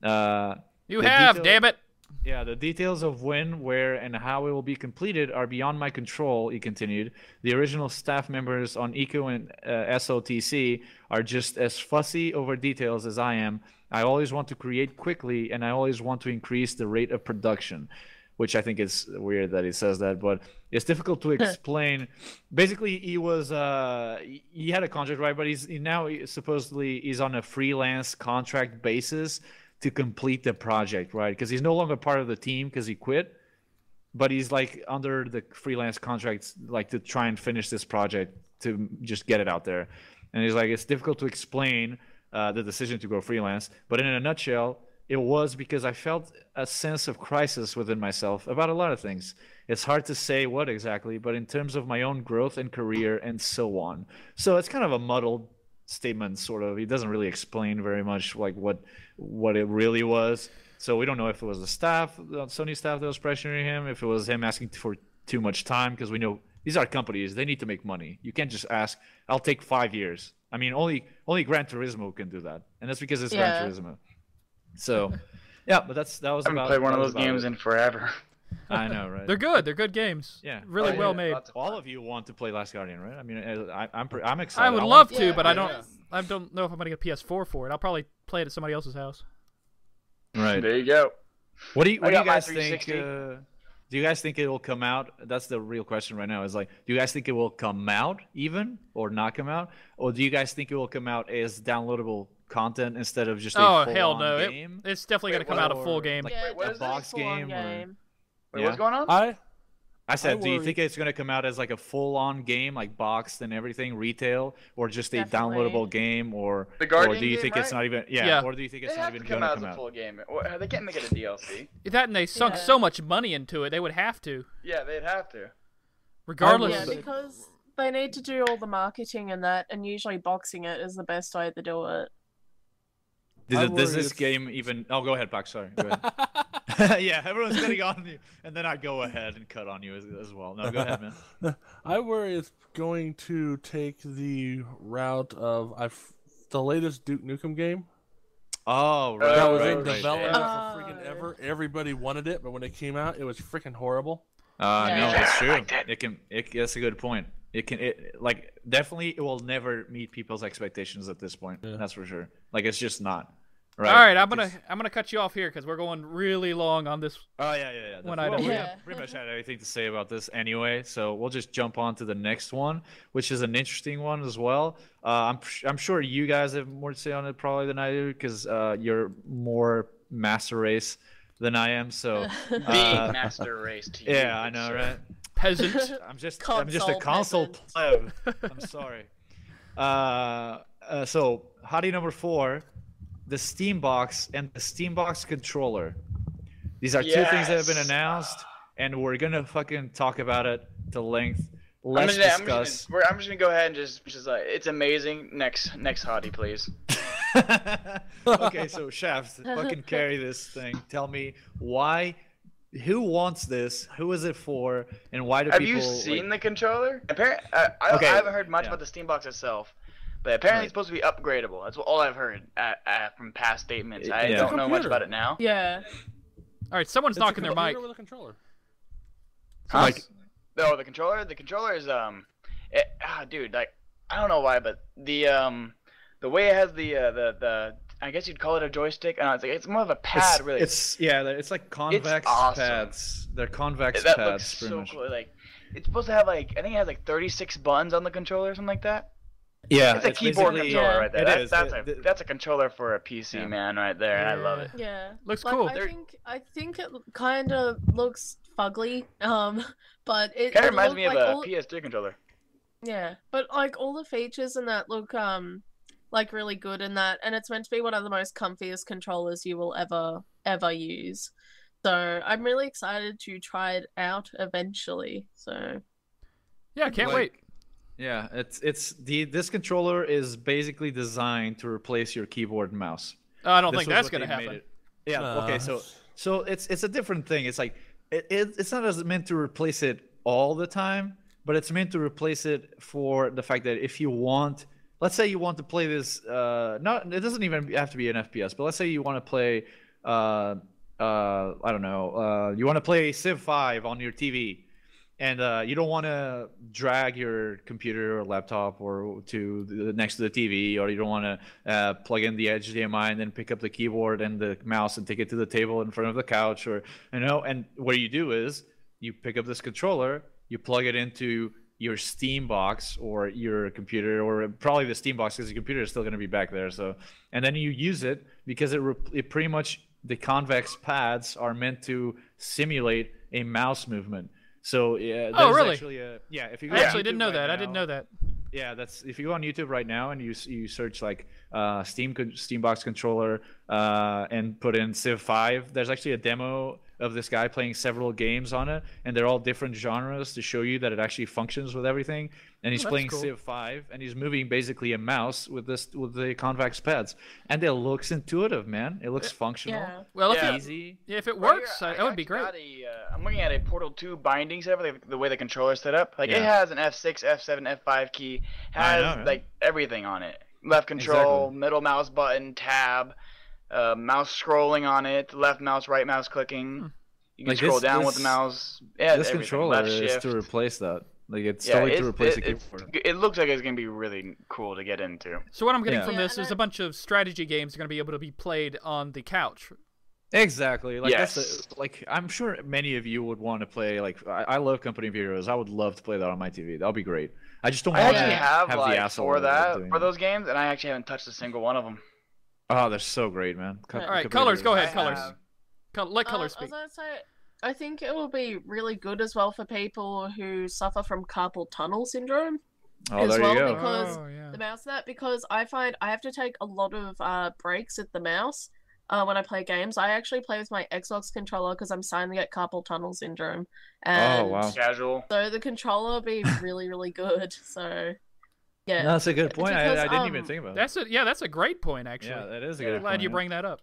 Damn it. Yeah, the details of when, where, and how it will be completed are beyond my control, he continued. The original staff members on ECO and SOTC are just as fussy over details as I am. I always want to create quickly, and I always want to increase the rate of production, which I think is weird that he says that, but it's difficult to explain. Basically, he had a contract, right? But supposedly he's on a freelance contract basis to complete the project, right? Because he's no longer part of the team because he quit, but he's like under the freelance contracts, like to try and finish this project to just get it out there. And he's like, it's difficult to explain the decision to go freelance, but in a nutshell, it was because I felt a sense of crisis within myself about a lot of things. It's hard to say what exactly, but in terms of my own growth and career and so on. So it's kind of a muddled statement, sort of. He doesn't really explain very much like what it really was. So we don't know if it was the staff, the Sony staff that was pressuring him, if it was him asking for too much time, because we know these are companies, they need to make money. You can't just ask, I'll take 5 years. I mean, only Gran Turismo can do that, and that's because it's Gran Turismo. So yeah, but that was I haven't played one of those games in forever. I know, right? They're good. They're good games. Yeah, really well made. All of you want to play Last Guardian, right? I mean, I'm excited. I would love to, but I don't know if I'm gonna get PS4 for it. I'll probably play it at somebody else's house. Right. There you go. What do you guys think? Do you guys think it will come out? That's the real question right now. Is like, do you guys think it will come out even or not come out, or do you guys think it will come out as downloadable content instead of just a hell no game? It's definitely gonna come out a full game. Like a box game. Wait, what's going on? I said, do you think it's going to come out as like a full-on game, like boxed and everything, retail, or just a downloadable game, or do you think it's not even? Yeah. Or do you think it's not even going to come out as a full game? They can't make it a DLC. That and they sunk so much money into it, they would have to. Yeah, they'd have to. Regardless. Yeah, because they need to do all the marketing and that, and usually boxing it is the best way to do it. Does this game even? Oh, go ahead, Pac. Sorry. Go ahead. Yeah, everyone's getting on you, and then I go ahead and cut on you as well. No, go ahead, man. I worry it's going to take the route of the latest Duke Nukem game. Oh, right. That was in development for freaking ever. Everybody wanted it, but when it came out, it was freaking horrible. No, that's true. That's a good point. Definitely it will never meet people's expectations at this point. Yeah. That's for sure. Like, it's just not. Right. All right, I'm gonna cut you off here because we're going really long on this. Oh yeah. One item. We pretty much had everything to say about this anyway, so we'll just jump on to the next one, which is an interesting one as well. I'm sure you guys have more to say on it probably than I do because you're more master race than I am. So big master race to you. Yeah, I know, right? Peasant. I'm just a console pleb. I'm sorry. So hottie number 4. The Steambox and the Steambox controller. These are two things that have been announced, and we're gonna fucking talk about it to length. Let's discuss. I'm just gonna go ahead and just it's amazing. Next hottie, please. Okay, so Shaft, fucking carry this thing. Tell me why. Who wants this? Who is it for? And why do people? Have you seen the controller? Apparently, I haven't heard much about the Steambox itself. But apparently it's supposed to be upgradable. That's all I've heard from past statements. I don't know much about it now. Yeah. All right, someone's knocking their mic. With a controller. Huh? No, the controller. The controller is dude, like I don't know why, but the way it has the I guess you'd call it a joystick. It's more of a pad, really. It's like convex pads. They're convex pads. That looks so cool. Like it's supposed to have I think it has 36 buttons on the controller or something like that. Yeah, it's a keyboard controller right there. That's a controller for a PC, man, right there, and I love it. Yeah, looks cool. I think it kind of looks fugly, but it kind of reminds me of a PS3 controller. Yeah, but all the features in that look really good in that, and it's meant to be one of the most comfiest controllers you will ever use. So I'm really excited to try it out eventually. So yeah, can't wait. Yeah, this controller is basically designed to replace your keyboard and mouse. I don't think that's gonna happen. Yeah. Okay. So it's a different thing. It's like it's not as meant to replace it all the time, but it's meant to replace it for the fact that if you want, let's say you want to play this, it doesn't even have to be an FPS, but let's say you want to play, I don't know, you want to play Civ 5 on your TV, and you don't want to drag your computer or laptop or next to the TV, or you don't want to plug in the HDMI and then pick up the keyboard and the mouse and take it to the table in front of the couch, or and what you do is you pick up this controller, you plug it into your Steambox or your computer, or probably the Steambox because your computer is still going to be back there. So, and then you use it because it pretty much, the convex pads are meant to simulate a mouse movement. So yeah, oh really? Actually if you I actually didn't know that. I didn't know that. Yeah, that's if you go on YouTube right now and you search like Steambox controller and put in Civ 5. There's actually a demo of this guy playing several games on it, and they're all different genres to show you that it actually functions with everything. And he's playing cool. Civ 5, and he's moving basically a mouse with the convex pads, and it looks intuitive, man. It looks functional. Yeah. Well, easy. If it works, that would be great. I'm looking at a Portal 2 binding setup, like the way the controller's set up. Like it has an F6, F7, F5 key, has like everything on it. Left control, middle mouse button, tab, mouse scrolling on it, left mouse, right mouse clicking. You can scroll down with the mouse. Yeah, this controller is to replace that. Like it's totally to replace the keyboard. It looks like it's gonna be really cool to get into. So what I'm getting from this is a bunch of strategy games are gonna be able to be played on the couch. Exactly. Like like I'm sure many of you would want to play. Like I love Company of Heroes. I would love to play that on my TV. That'll be great. I just don't want to have the asshole for those games, and I actually haven't touched a single one of them. Oh, they're so great, man. All right, Colors, go ahead. Colors. Let Colors speak. I think it will be really good as well for people who suffer from carpal tunnel syndrome as well, because the mouse because I find I have to take a lot of breaks at the mouse when I play games. I actually play with my Xbox controller because I'm starting to get carpal tunnel syndrome. And casual. So the controller will be really, really good. So yeah, no, that's a good point. I didn't even think about that. That's a great point, actually. Yeah, that is a good point. Glad you bring that up.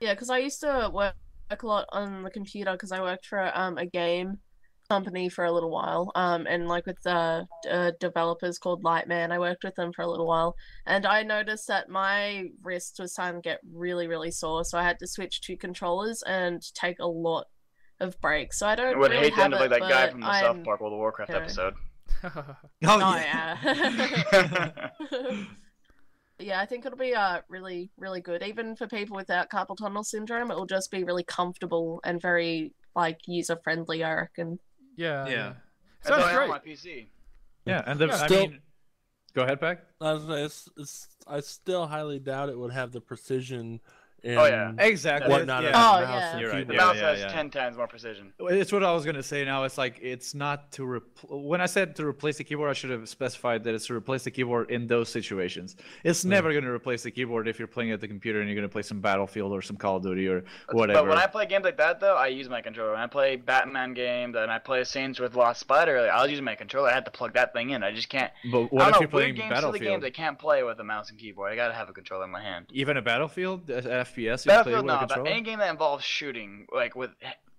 Yeah, because I used to work a lot on the computer because I worked for a game company for a little while, and like with the developers called Lightman, I worked with them for a little while, and I noticed that my wrist was starting to get really, really sore, so I had to switch to controllers and take a lot of breaks. So I don't. I would hate to end up like that guy from the South Park World of Warcraft episode. Yeah, I think it'll be really, really good. Even for people without carpal tunnel syndrome, it will just be really comfortable and very like user friendly, I reckon. Yeah. Sounds great. On my PC. Yeah, and I mean, go ahead, Pac. I still highly doubt it would have the precision. Exactly. Whatnot. You're right. The mouse has 10 times more precision. It's what I was gonna say. Now it's like it's not to when I said to replace the keyboard, I should have specified that it's to replace the keyboard in those situations. It's never gonna replace the keyboard if you're playing at the computer and you're gonna play some Battlefield or some Call of Duty or whatever. But when I play games like that, though, I use my controller. When I play Batman games and I play Saints with Lost Spider, I'll use my controller. I have to plug that thing in. I just can't. But what if you're playing Battlefield? Games I can't play with a mouse and keyboard. I gotta have a controller in my hand. Even a Battlefield FPS. Battlefield, no. But any game that involves shooting, like with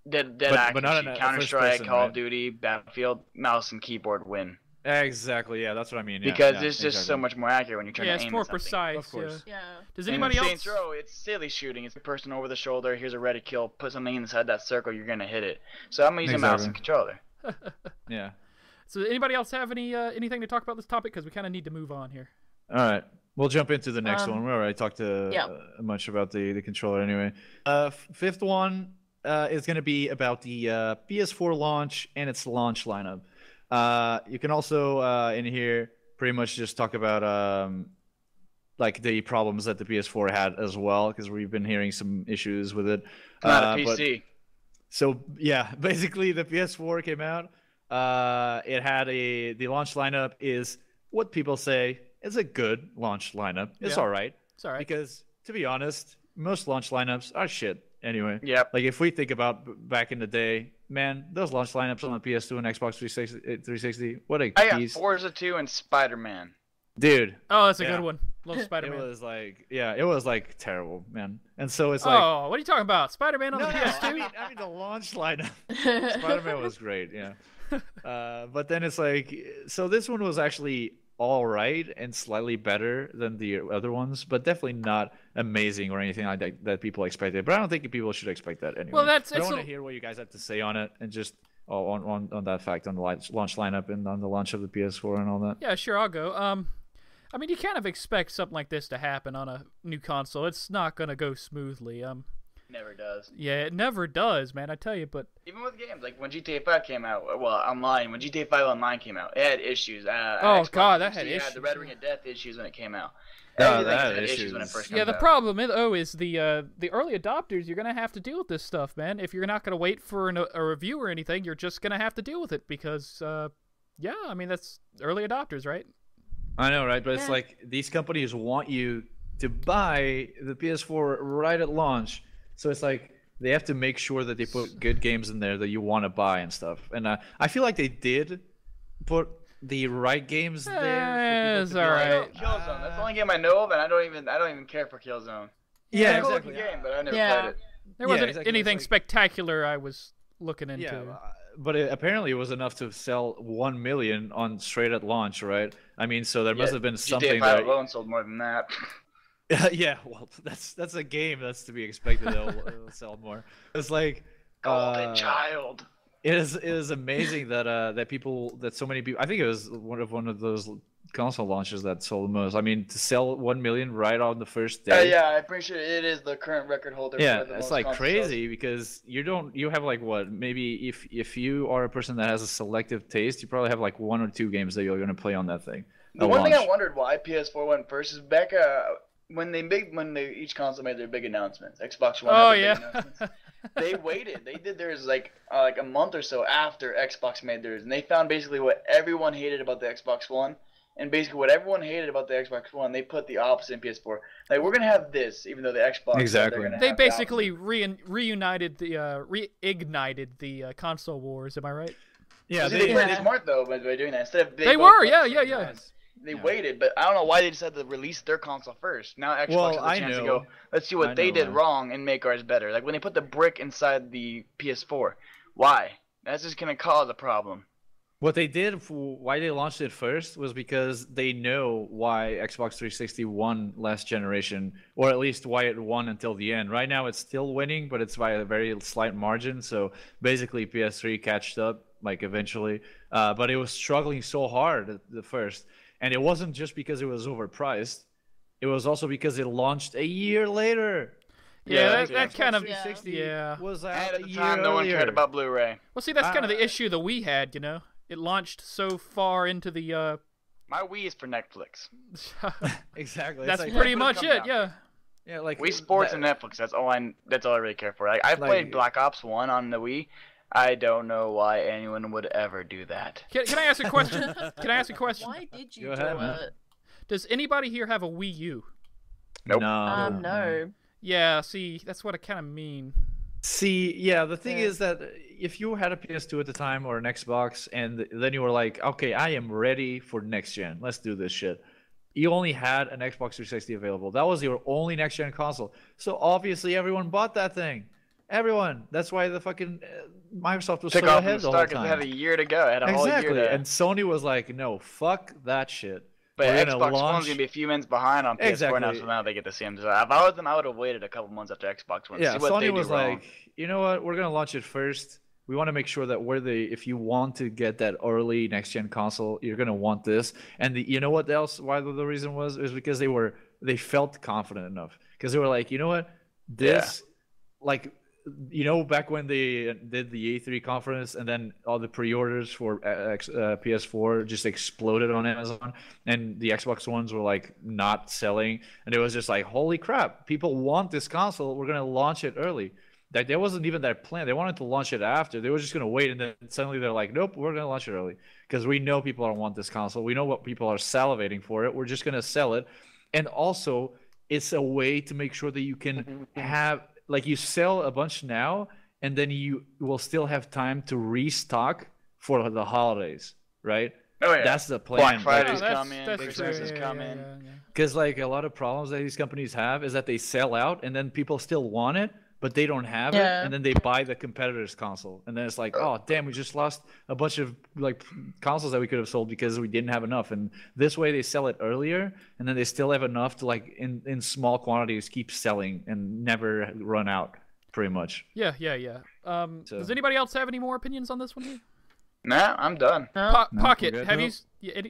dead action, Counter-Strike, Call of Duty, Battlefield, mouse and keyboard win. Exactly. Yeah, that's what I mean. Because it's just so much more accurate when you're trying to aim. Yeah, it's more precise. Of course. Yeah. Does anybody else? Saints Row, it's silly shooting. It's a person over the shoulder. Here's a ready kill. Put something inside that circle. You're gonna hit it. So I'm gonna use a mouse and controller. Yeah. So anybody else have anything to talk about this topic? Because we kind of need to move on here. All right. We'll jump into the next one. We already talked much about the controller anyway. Fifth one is going to be about the PS4 launch and its launch lineup. You can also in here pretty much just talk about like the problems that the PS4 had as well, because we've been hearing some issues with it. Not a PC. So yeah, basically the PS4 came out. It had the launch lineup is what people say. It's a good launch lineup. It's all right. It's all right. Because, to be honest, most launch lineups are shit. anyway. Yep. Like if we think about back in the day, man, those launch lineups on the PS2 and Xbox 360, what a I got piece. Forza 2 and Spider-Man. Dude. Oh, that's a good one. Love Spider-Man. It was like terrible, man. And so it's oh, like, what are you talking about? Spider-Man on the PS2? I mean the launch lineup. Spider-Man was great, yeah. But then it's like, so this one was actually all right and slightly better than the other ones, but definitely not amazing or anything like that people expected. But I don't think people should expect that anyway. Well, I want to hear what you guys have to say on it, and just on that fact, on the launch lineup and on the launch of the PS4 and all that. Yeah, sure, I'll go. I mean, you kind of expect something like this to happen on a new console. It's not gonna go smoothly. Never does. Yeah, it never does, man. I tell you, but even with games like when GTA 5 came out, well, online when GTA 5 Online came out, it had issues. Oh God, that had issues. Had the Red Ring of Death issues when it came out. That had issues when it first came out. Yeah, the problem is the early adopters. You're gonna have to deal with this stuff, man. If you're not gonna wait for a review or anything, you're just gonna have to deal with it because, yeah, I mean that's early adopters, right? I know, right? But it's like these companies want you to buy the PS4 right at launch, so it's like they have to make sure that they put good games in there that you want to buy and stuff. And I feel like they did put the right games there. It's all right. Killzone. That's the only game I know of, and I don't even care for Killzone. Yeah, it's exactly. A game, but I never played it. There wasn't anything spectacular I was looking into. Yeah, but apparently it was enough to sell 1 million on straight at launch, right? I mean, so there must have been something GTA 5 alone sold more than that. Yeah, well, that's a game that's to be expected. It'll sell more. It's like Golden Child. It is amazing that that so many people. I think it was one of those console launches that sold the most. I mean, to sell 1 million right on the first day. Yeah, I'm pretty sure it is the current record holder. Yeah, for the it's most like crazy sales. because you have like what, maybe if you are a person that has a selective taste, you probably have like 1 or 2 games that you're gonna play on that thing. The one thing I wondered why PS4 went first is back when each console made their big announcements. Xbox One. Oh had their yeah. big announcements. They waited. They did theirs like a month or so after Xbox made theirs, and they found basically what everyone hated about the Xbox One, and basically what everyone hated about the Xbox One, they put the opposite in PS4. Like, we're gonna have this, even though the Xbox. Exactly. They basically reignited reignited the console wars. Am I right? Yeah, they played smart though by doing that. Instead of they were. Yeah. They waited, but I don't know why they decided to release their console first. Now Xbox has a chance to go, let's see what they did wrong and make ours better. Like when they put the brick inside the PS4. Why? That's just going to cause a problem. What they did, why they launched it first, was because they know why Xbox 360 won last generation, or at least why it won until the end. Right now it's still winning, but it's by a very slight margin. So basically PS3 catched up, like eventually. But it was struggling so hard at the first. And it wasn't just because it was overpriced. It was also because it launched a year later. Yeah, that kind of was out and at the a time, year no one earlier. cared about Blu-ray. Well, see, that's kind of the issue that we had, you know. It launched so far into the. My Wii is for Netflix. Exactly. That's like, pretty much it. Yeah. Yeah, like Wii Sports and Netflix. That's all I really care for. I played Black Ops 1 on the Wii. I don't know why anyone would ever do that. Can I ask a question? Can I ask a question? Why did you Go ahead, do man. it? Does anybody here have a Wii U? Nope. No. Yeah, see, that's what I kind of mean. See, yeah, the thing is that if you had a PS2 at the time or an Xbox, and then you were like, okay, I am ready for next gen. Let's do this shit. You only had an Xbox 360 available. That was your only next gen console. So obviously everyone bought that thing. Everyone. That's why the fucking Microsoft was so ahead the whole time. They had a year to go. It had a whole year to... And Sony was like, no, fuck that shit. But Xbox One's going to be a few minutes behind on PS4 now, so now they get the same. So if I was them, I would have waited a couple months after Xbox One. Yeah, see what Sony they was do wrong. like, you know what, we're going to launch it first. We want to make sure that if you want to get that early next-gen console, you're going to want this. And you know what else, why the reason was? It was because they felt confident enough. Because they were like, you know what, this, like... You know, back when they did the A3 conference and then all the pre-orders for PS4 just exploded on Amazon and the Xbox Ones were like not selling, and it was just like, holy crap, people want this console, we're going to launch it early. Like, there wasn't even that plan. They wanted to launch it after. They were just going to wait, and then suddenly they're like, nope, we're going to launch it early because we know people don't want this console. We know what people are salivating for it. We're just going to sell it. And also, it's a way to make sure that you can have like you sell a bunch now, and then you will still have time to restock for the holidays, right? Oh yeah. That's the plan. Black Friday's that's coming. Christmas is coming. Because like a lot of problems that these companies have is that they sell out, and then people still want it, but they don't have it, and then they buy the competitor's console, and then it's like, oh damn, we just lost a bunch of like consoles that we could have sold because we didn't have enough. And this way they sell it earlier, and then they still have enough to like in small quantities keep selling and never run out, pretty much. Yeah. Does anybody else have any more opinions on this one here? Nah, I'm done. Pocket, have you?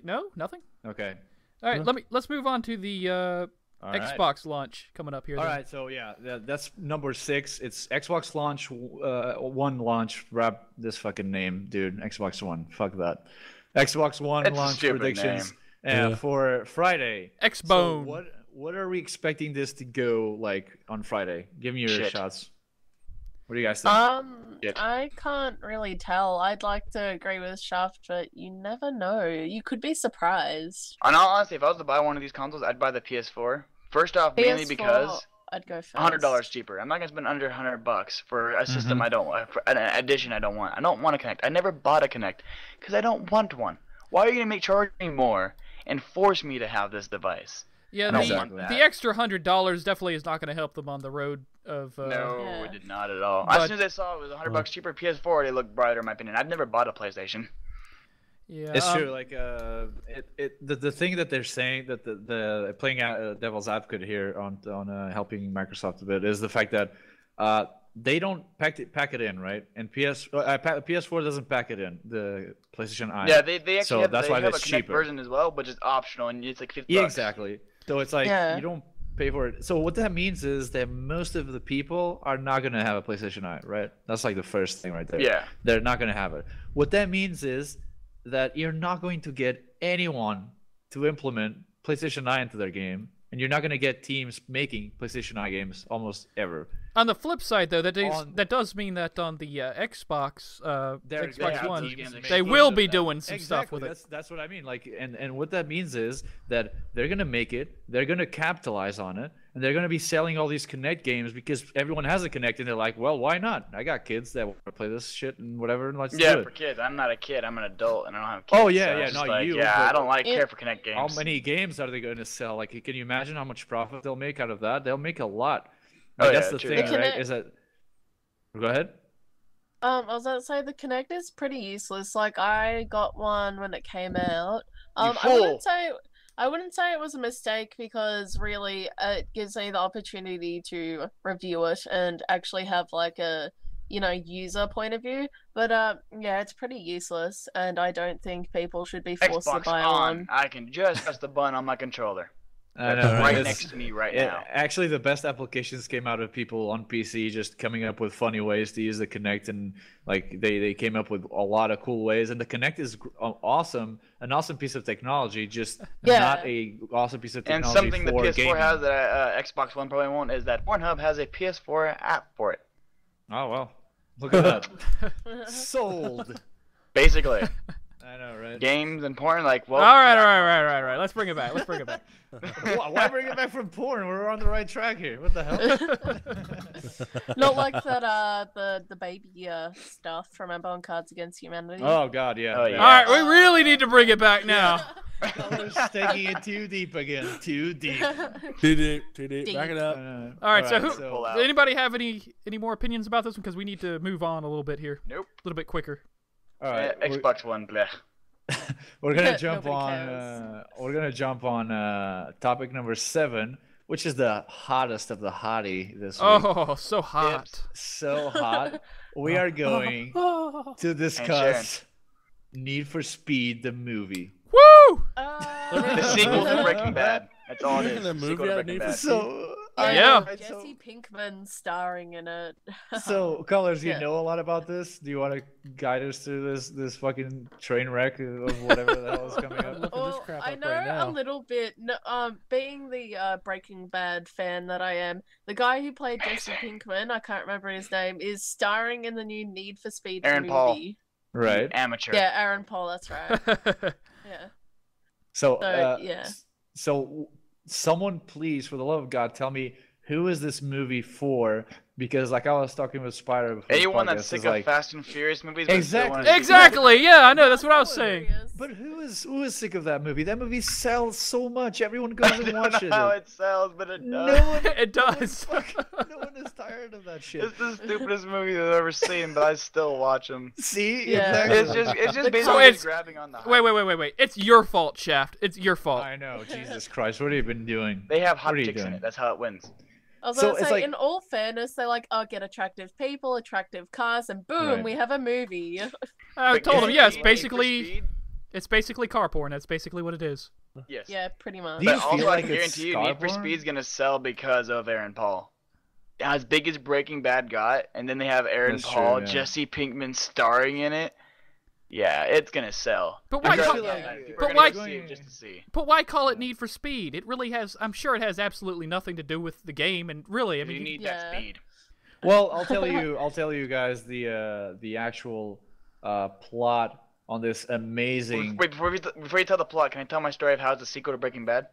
No, nothing. Okay. All right, let's move on to the Xbox launch coming up here. All right, so yeah, that's number 6. It's Xbox launch, One launch. Wrap this fucking name, dude. Xbox One. Fuck that. Xbox One It's launch predictions for Friday. Xbone. So what are we expecting this to go like on Friday? Give me your shots. What do you guys think? I can't really tell. I'd like to agree with Shaft, but you never know. You could be surprised. And honestly, if I was to buy one of these consoles, I'd buy the PS4. First off, mainly because I'd go first. $100 cheaper. I'm not gonna spend under $100 for a system I don't want, for an edition I don't want. I don't want a Kinect. I never bought a Kinect because I don't want one. Why are you gonna charge me more and force me to have this device? Yeah, the extra $100 definitely is not going to help them on the road of. No, it did not at all. As soon as I saw it was $100 cheaper PS4, they looked brighter in my opinion. I've never bought a PlayStation. Yeah, it's true. Like the thing that they're saying that the playing out devil's advocate here on helping Microsoft a bit is the fact that they don't pack it in, right? And PS4 doesn't pack it in, the PlayStation Eye. Yeah, they actually have, that's they why have a it's Kinect cheaper version as well, but just optional, and it's like $50. Yeah, exactly. So it's like you don't pay for it. So what that means is that most of the people are not going to have a PlayStation Eye, right? That's like the first thing right there. Yeah. They're not going to have it. What that means is that you're not going to get anyone to implement PlayStation Eye into their game, and you're not going to get teams making PlayStation Eye games almost ever. On the flip side, though, that does mean that on the Xbox One, they will be doing some stuff with it. That's what I mean. Like, and what that means is that they're gonna make it, they're gonna capitalize on it, and they're gonna be selling all these Kinect games because everyone has a Kinect, and they're like, well, why not? I got kids that want to play this shit and whatever, and let's do it. For kids. I'm not a kid. I'm an adult, and I don't have kids. Oh yeah, so not you. Yeah, I don't care for Kinect games. How many games are they going to sell? Like, can you imagine how much profit they'll make out of that? They'll make a lot. Like, that's the thing, right? Is that? Go ahead. I was going to say the Kinect is pretty useless. Like, I got one when it came out. I wouldn't say it was a mistake because really it gives me the opportunity to review it and actually have like a user point of view. But yeah, it's pretty useless, and I don't think people should be forced to buy one. I can just press the button on my controller. That's right next to me right now. Actually, the best applications came out of people on PC just coming up with funny ways to use the Kinect, and like they came up with a lot of cool ways. And the Kinect is awesome, an awesome piece of technology, just not a awesome piece of technology. And something the PS4 gaming. has that Xbox One probably won't is that Pornhub has a PS4 app for it. Oh well, look at that, sold. Basically. I know, right? Games and porn, like, well. All right. Let's bring it back. Why bring it back from porn? We're on the right track here. What the hell? Not like that. The baby stuff. Remember on Cards Against Humanity? Oh God, yeah. Oh, yeah. All right, we really need to bring it back now. We're taking it too deep again. Too deep. Too deep. Back it up. All right. So, does anybody have any more opinions about this one? Because we need to move on a little bit here. Nope. A little bit quicker. All right. Xbox One, blech. We're gonna jump on. We're gonna jump on topic number 7, which is the hottest of the hottie this week. Oh, so hot! So hot. We are going to discuss Need for Speed, the movie. Woo! The sequel to Breaking Bad. That's all it is. The movie out Need for Speed. So Jesse Pinkman starring in it. So, Colors, you know a lot about this. Do you want to guide us through this fucking train wreck of whatever the hell is coming up? Well, I know a little bit. No, being the Breaking Bad fan that I am, the guy who played Jesse Pinkman, I can't remember his name, is starring in the new Need for Speed movie. Paul. Right. Amateur. Yeah, Aaron Paul. That's right. Yeah. So someone please, for the love of God, tell me, who is this movie for, because like I was talking with Spider before. Anyone that's sick of Fast and Furious movies, Exactly. Yeah, I know. That's what I was saying. But who is sick of that movie? That movie sells so much. Everyone goes and watches it. How it sells, but it does. No one, it does. No one is tired of that shit. It's the stupidest movie I've ever seen, but I still watch them. See, Yeah. exactly. It's just basically grabbing on the hype. Wait. It's your fault, Shaft. It's your fault. I know. Jesus Christ, what have you been doing? They have hot chicks in it. That's how it wins. I was So gonna it's say, like- in all fairness, they're like, oh, get attractive people, attractive cars, and boom, Right. we have a movie. I told him, yeah, it's Need for basically Speed? car porn. That's basically what it is. Yes. Yeah, pretty much. Do you But also, feel I like can it's guarantee you, Need for Scarborn? Speed's gonna sell because of Aaron Paul. As big as Breaking Bad got, and then they have Aaron That's Paul, true, yeah. Jesse Pinkman starring in it. Yeah, it's gonna sell. But why I call- feel People like- are but gonna why- go see it just to see. But why call it Need for Speed? It really has. I'm sure it has absolutely nothing to do with the game. And really, I You mean, need Yeah. that speed. Well, I'll tell you guys the actual plot on this amazing. Wait, before you tell the plot, can I tell my story of how it's a sequel to Breaking Bad?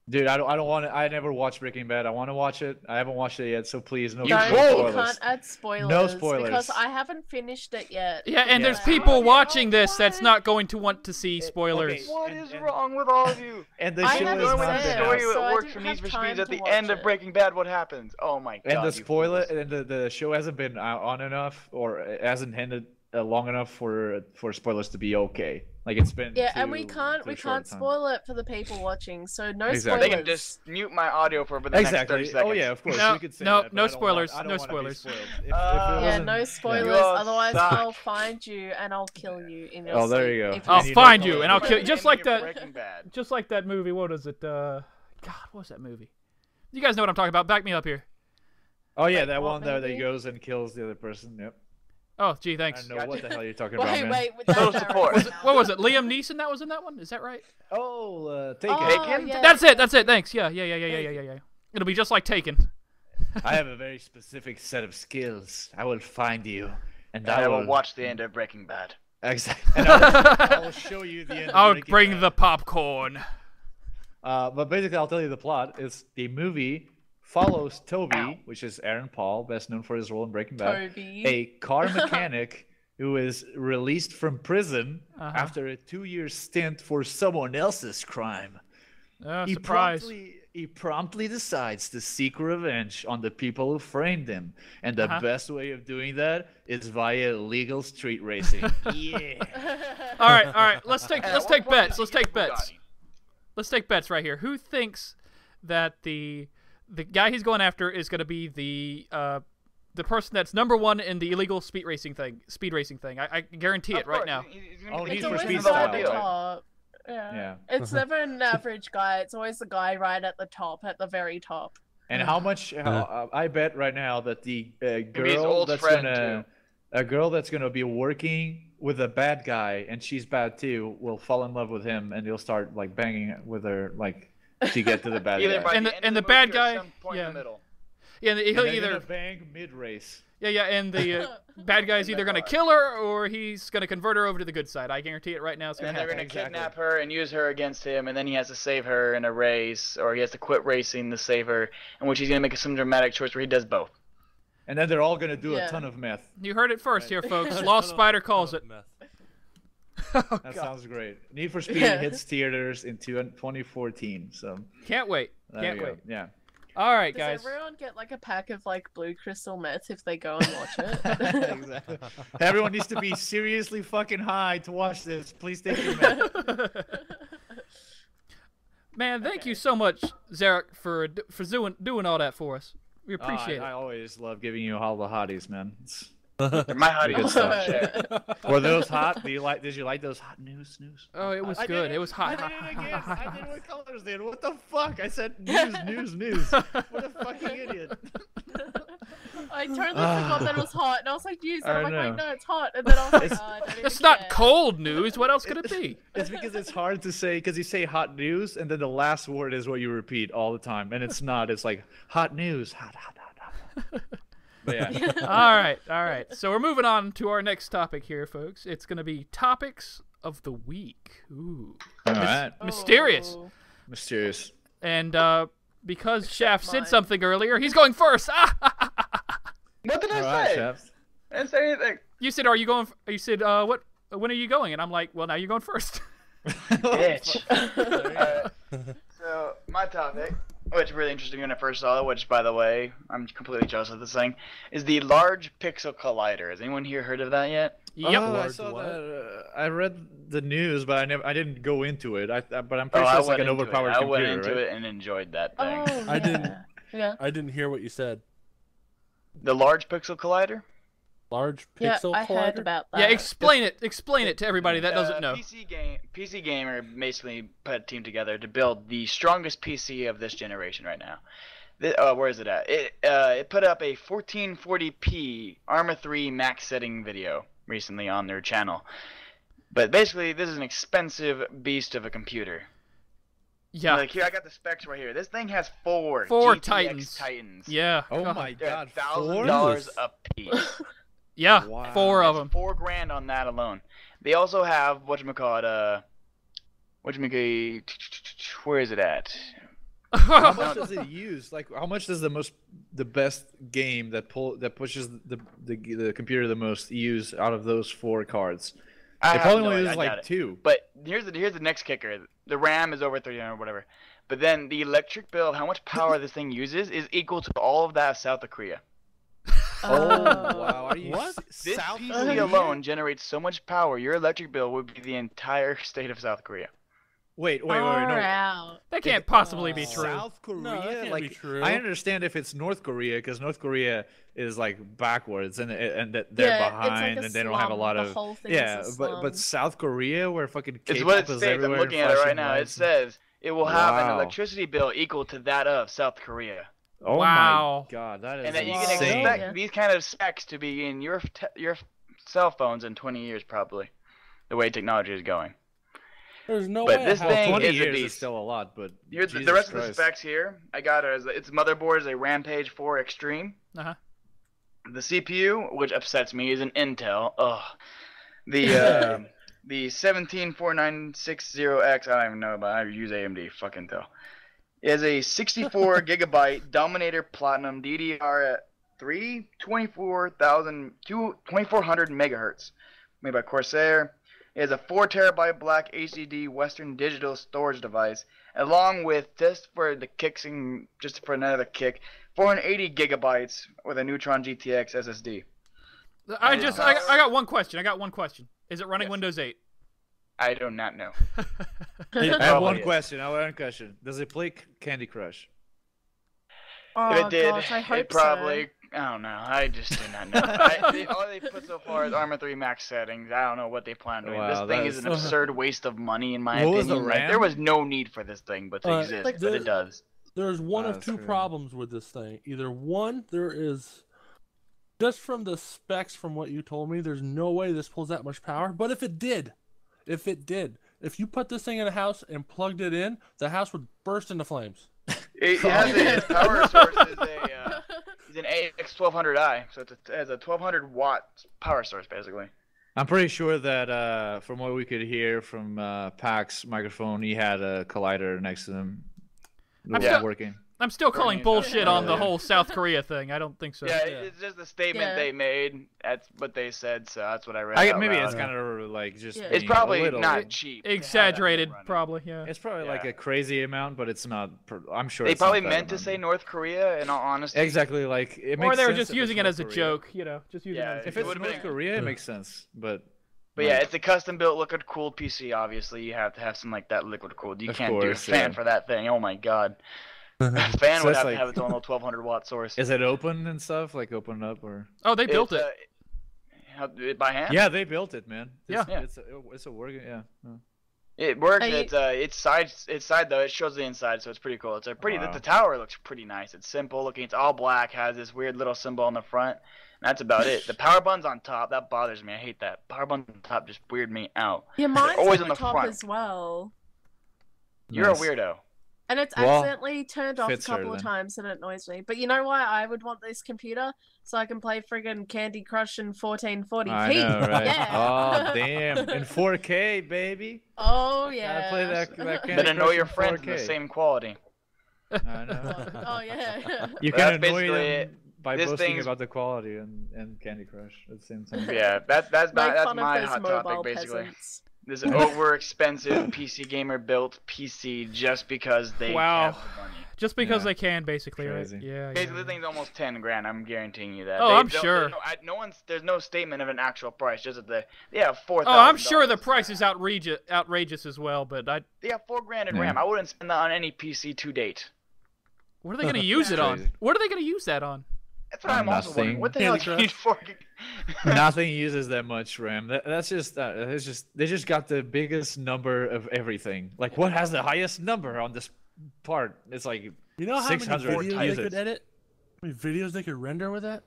Dude, I don't want to. I never watched Breaking Bad. I want to watch it. I haven't watched it yet, so please no You Don't, won't. you spoilers. can't add spoilers. No spoilers. Because I haven't finished it yet. yeah, and Yeah. there's people watching this what? that's not going to want to see spoilers. okay. What And- is and- wrong with all of you? And the I show haven't is Going with not the said been story so out. that I works didn't for Need have for time Speed at to the watch end of it. Breaking Bad. What happens? Oh my god. And the you spoiler fools. and the show hasn't been on enough or it hasn't ended long enough for spoilers to be okay. Like it's been. Yeah, and we too can't short a time. spoil it for the people watching. So no Exactly. They spoilers. can just mute my audio for the next 30 Exactly. seconds. Oh yeah, of course. No, we could say no, that, but no I don't spoilers, Want, I no don't wanna be spoilers. spoiled. If it Yeah, wasn't- no spoilers. You all Otherwise, suck. I'll find you and I'll kill you in your Oh, there sleep you go. if I'll And you find know- you and I'll kill you. Just like that. Breaking Bad. Just like that movie. What is it? God, what was that movie? You guys know what I'm talking about. Back me up here. Oh yeah, Like, that what one there that movie? goes and kills the other person. Yep. Oh, gee, I thanks. don't know what the hell you're talking about, Wait, man. wait. Total that's support. Aaron. What was it? Liam Neeson that was in that one? Is that right? Oh, take Oh, it. Taken? yeah. That's it. Thanks. Yeah. It'll be just like Taken. I have a very specific set of skills. I will find you, and I I will will watch the end of Breaking Bad. Exactly. And I will show you the end. of I'll Breaking bring Bad. the popcorn. But basically, I'll tell you the plot. Is the movie follows Toby, which is Aaron Paul, best known for his role in Breaking Bad, Toby. a car mechanic who is released from prison Uh-huh. after a 2-year stint for someone else's crime. Oh, surprise. He promptly decides to seek revenge on the people who framed him, and the Uh-huh. best way of doing that is via illegal street racing. Yeah. All right. Let's take And at bets. one point, Let's he take gets bets. Bugatti. Let's take bets right here. Who thinks that the guy he's going after is going to be the person that's number one in the illegal speed racing thing? I guarantee it Of right course, now. he's Oh, gonna Need It's for always Speed the guy style, at the right? top. Yeah. Yeah. It's never an average guy. It's always the guy right at the top, at the very top. And how much? I bet right now that the his girl old that's friend, gonna be working with a bad guy, and she's bad too, will fall in love with him, and he'll start like banging with her, like to get to the bad Either guy. by And the the- end and of the movie bad or guy- some point yeah. in the middle. Yeah, And he'll they're either gonna bang mid-race. and the bad guy's either gonna kill her or he's gonna convert her over to the good side. I guarantee it right now. It's And gonna they're happen. gonna Exactly. kidnap her and use her against him, and then he has to save her in a race, or he has to quit racing to save her, in which he's gonna make some dramatic choice where he does both. And then they're all gonna do Yeah. a ton of meth. You heard it first here, folks. Lost Spider calls it. That sounds great. Need for Speed Yeah. hits theaters in 2014. So Can't wait. there Can't you go. wait. Yeah. All right, Does guys. everyone get like a pack of like blue crystal meth if they go and watch it? Exactly. Everyone needs to be seriously fucking high to watch this. Please take your meth. Man, thank you so much, Zarek, for doing all that for us. We appreciate I it. always love giving you all the hotties, man. They're my Good hotties. stuff. Share. Were those hot? Did you like those hot news? Oh, it was I good. did It was hot. I did it again. I did what colors did. What the fuck? I said news. What a fucking idiot. I totally forgot that it was hot, and I was like, "Use," and I I'm like, "Wait, know. no, it's hot." And then I was like, It's- "Oh, I don't even It's not care." cold news. What else could it be? It's because it's hard to say, because you say hot news, and then the last word is what you repeat all the time, and it's not. It's like hot news, hot. But yeah. All right. So we're moving on to our next topic here, folks. It's going to be topics of the week. Ooh. All right. Mysterious. Oh. Mysterious. And because Shaft said mine. something earlier, he's going first. What did I Alright, say? Chaps. I didn't say anything. You said, "Are you going?" You said, "What? When are you going?" And I'm like, "Well, now you're going first." Bitch. So my topic, which really interested me when I first saw it, which by the way, I'm completely jealous of this thing, is the Large Pixel Collider. Has anyone here heard of that yet? Yep. Oh, I Large saw what? that. I read the news, but I didn't go into it. But I'm pretty Oh, sure I it's like went an into overpowered it. I computer, went into right? it and enjoyed that thing. Oh, I didn't. Yeah. I didn't hear what you said. The Large Pixel Collider? Large Yeah, pixel I heard collider? about that. Yeah, explain it. Explain it to everybody that doesn't know. PC Gamer basically put a team together to build the strongest PC of this generation right now. Where is it at? It put up a 1440p Arma 3 max setting video recently on their channel. But basically, this is an expensive beast of a computer. Yeah. Like here, I got the specs right here. This thing has four Titans. Titans. Yeah. Oh God. my They're god, $1,000 a piece. Yeah. Wow. 4 of them. $4,000 on that alone. They also have where is it at? How much does it use? Like, how much does the best game that pushes the computer the most use out of those 4 cards? I It have probably no only idea, uses I doubt like it. 2. But here's the next kicker. The RAM is over 300 or whatever. But then the electric bill of how much power this thing uses is equal to all of that of South Korea. Oh wow! Are you What? This South PC Korea? alone generates so much power, your electric bill would be the entire state of South Korea. Wait, no. Out. That can't possibly be true. South Korea? No, that can't like, be true. I understand if it's North Korea, because North Korea is like backwards and that they're Yeah, it's like behind a and they don't have a slum. lot The of whole thing yeah. is a But slum. South Korea, where fucking It's K-pop what it is states. I'm everywhere, looking at it right flashing now. It lights. says it will have an Wow. electricity bill equal to that of South Korea. Oh Wow. my god, that is And that you can insane. expect Yeah. these kind of specs to be in your cell phones in 20 years probably, the way technology is going. There's no But way. this a thing house- 20 is a years is beast. still a lot, but Here's the Jesus rest of the Christ. specs here. I got it. Its motherboard is a Rampage 4 Extreme. Uh-huh. The CPU, which upsets me, is an Intel. Ugh. The 17490X, I don't even know about. I use AMD. Fuck Intel. Is a 64 gigabyte Dominator Platinum DDR3 2400 megahertz, made by Corsair. It is a 4 terabyte black HDD Western Digital storage device, along with just for another kick, 480 gigabytes with a Neutron GTX SSD. I got one question. Is it running Yes. Windows 8? I do not know. I have Probably one is. question. Does it play Candy Crush? Oh If it did, gosh, I hope it probably. I don't know. I just do not know. All they put so far is Arma 3 max settings. I don't know what they plan on doing. Wow, This thing that is an is- absurd waste of money, in my What was opinion. the Like, RAM? there was no need for this thing, but to exist, like but it does. There's one of That's two true. problems with this thing. Either one, there is just from the specs from what you told me, there's no way this pulls that much power. But if it did, if you put this thing in a house and plugged it in, the house would burst into flames. It has its power source is an AX1200i, so it has a 1200 watt power source basically. I'm pretty sure that from what we could hear from Pac's microphone, he had a collider next to him. I'm That was still- working. I'm still calling Burning bullshit on the earlier. whole South Korea thing. I don't think so. Yeah, it's just a statement Yeah. they made. That's what they said, so that's what I read. out Maybe loud. it's kind of like just. Yeah. It's being probably a little, not cheap. to have that Exaggerated, running. probably. Yeah. It's probably like Yeah. a crazy amount, but it's not. I'm sure They it's not probably that meant to amount. say North Korea. In all honesty, Exactly, like it makes Or they were sense just if using it's it as a North Korea. joke, just using Yeah, it as a If joke. it's would've North been- Korea, it makes sense, but. But yeah, it's a custom built liquid cooled PC. Obviously, you have to have something like that liquid cooled. You Of can't do a course, fan yeah. for that thing. Oh my god, a fan So would it's have to like- have its own little 1200 watt source. Is it open and stuff? Like open up or? Oh, they built it. By hand. Yeah, they built it, man. Yeah. It's a working. Yeah. It works. Are you- It's side though. It shows the inside, so it's pretty cool. It's a pretty. Wow. The tower looks pretty nice. It's simple looking. It's all black. Has this weird little symbol on the front. And that's about it. The power buttons on top, that bothers me. I hate that. Power buttons on top just weird me out. Yeah, mine's always on on the the top front. as well. You're Nice. a weirdo. And it's Well, accidentally turned off a fits her couple of then. times and it annoys me. But you know why I would want this computer? So I can play friggin' Candy Crush in 1440p. I know, right? Yeah. Oh, damn! In 4K, baby. Oh, Gotta yeah. play that Candy Better know Crush your in friends in the 4K. same quality. I know. Oh, yeah. You Well, can that's annoy basically them by This boasting thing's- about the quality and Candy Crush at the same time. Yeah, that's Make my fun of those hot mobile topic basically. peasants. This over-expensive PC gamer built PC just because they Wow. have the money. Just because Yeah. they can, basically, right? Crazy. Yeah. Basically, the thing's almost 10 grand. I'm guaranteeing you that. Oh, I'm don't- sure. There's no statement of an actual price. Just that they have $4,000. Oh, I'm sure the price is outrageous as well, but They have $4,000 in Yeah. RAM. I wouldn't spend that on any PC to date. what are they going to use it on? Crazy. What are they going to use that on? That's what I'm also wondering. Nothing. What the hell do you need 4 gig? Nothing uses that much RAM. That's just they just got the biggest number of everything. Like, what has the highest number on this part? It's like You know how many 600 videos they uses. could edit? How many videos they could render with that?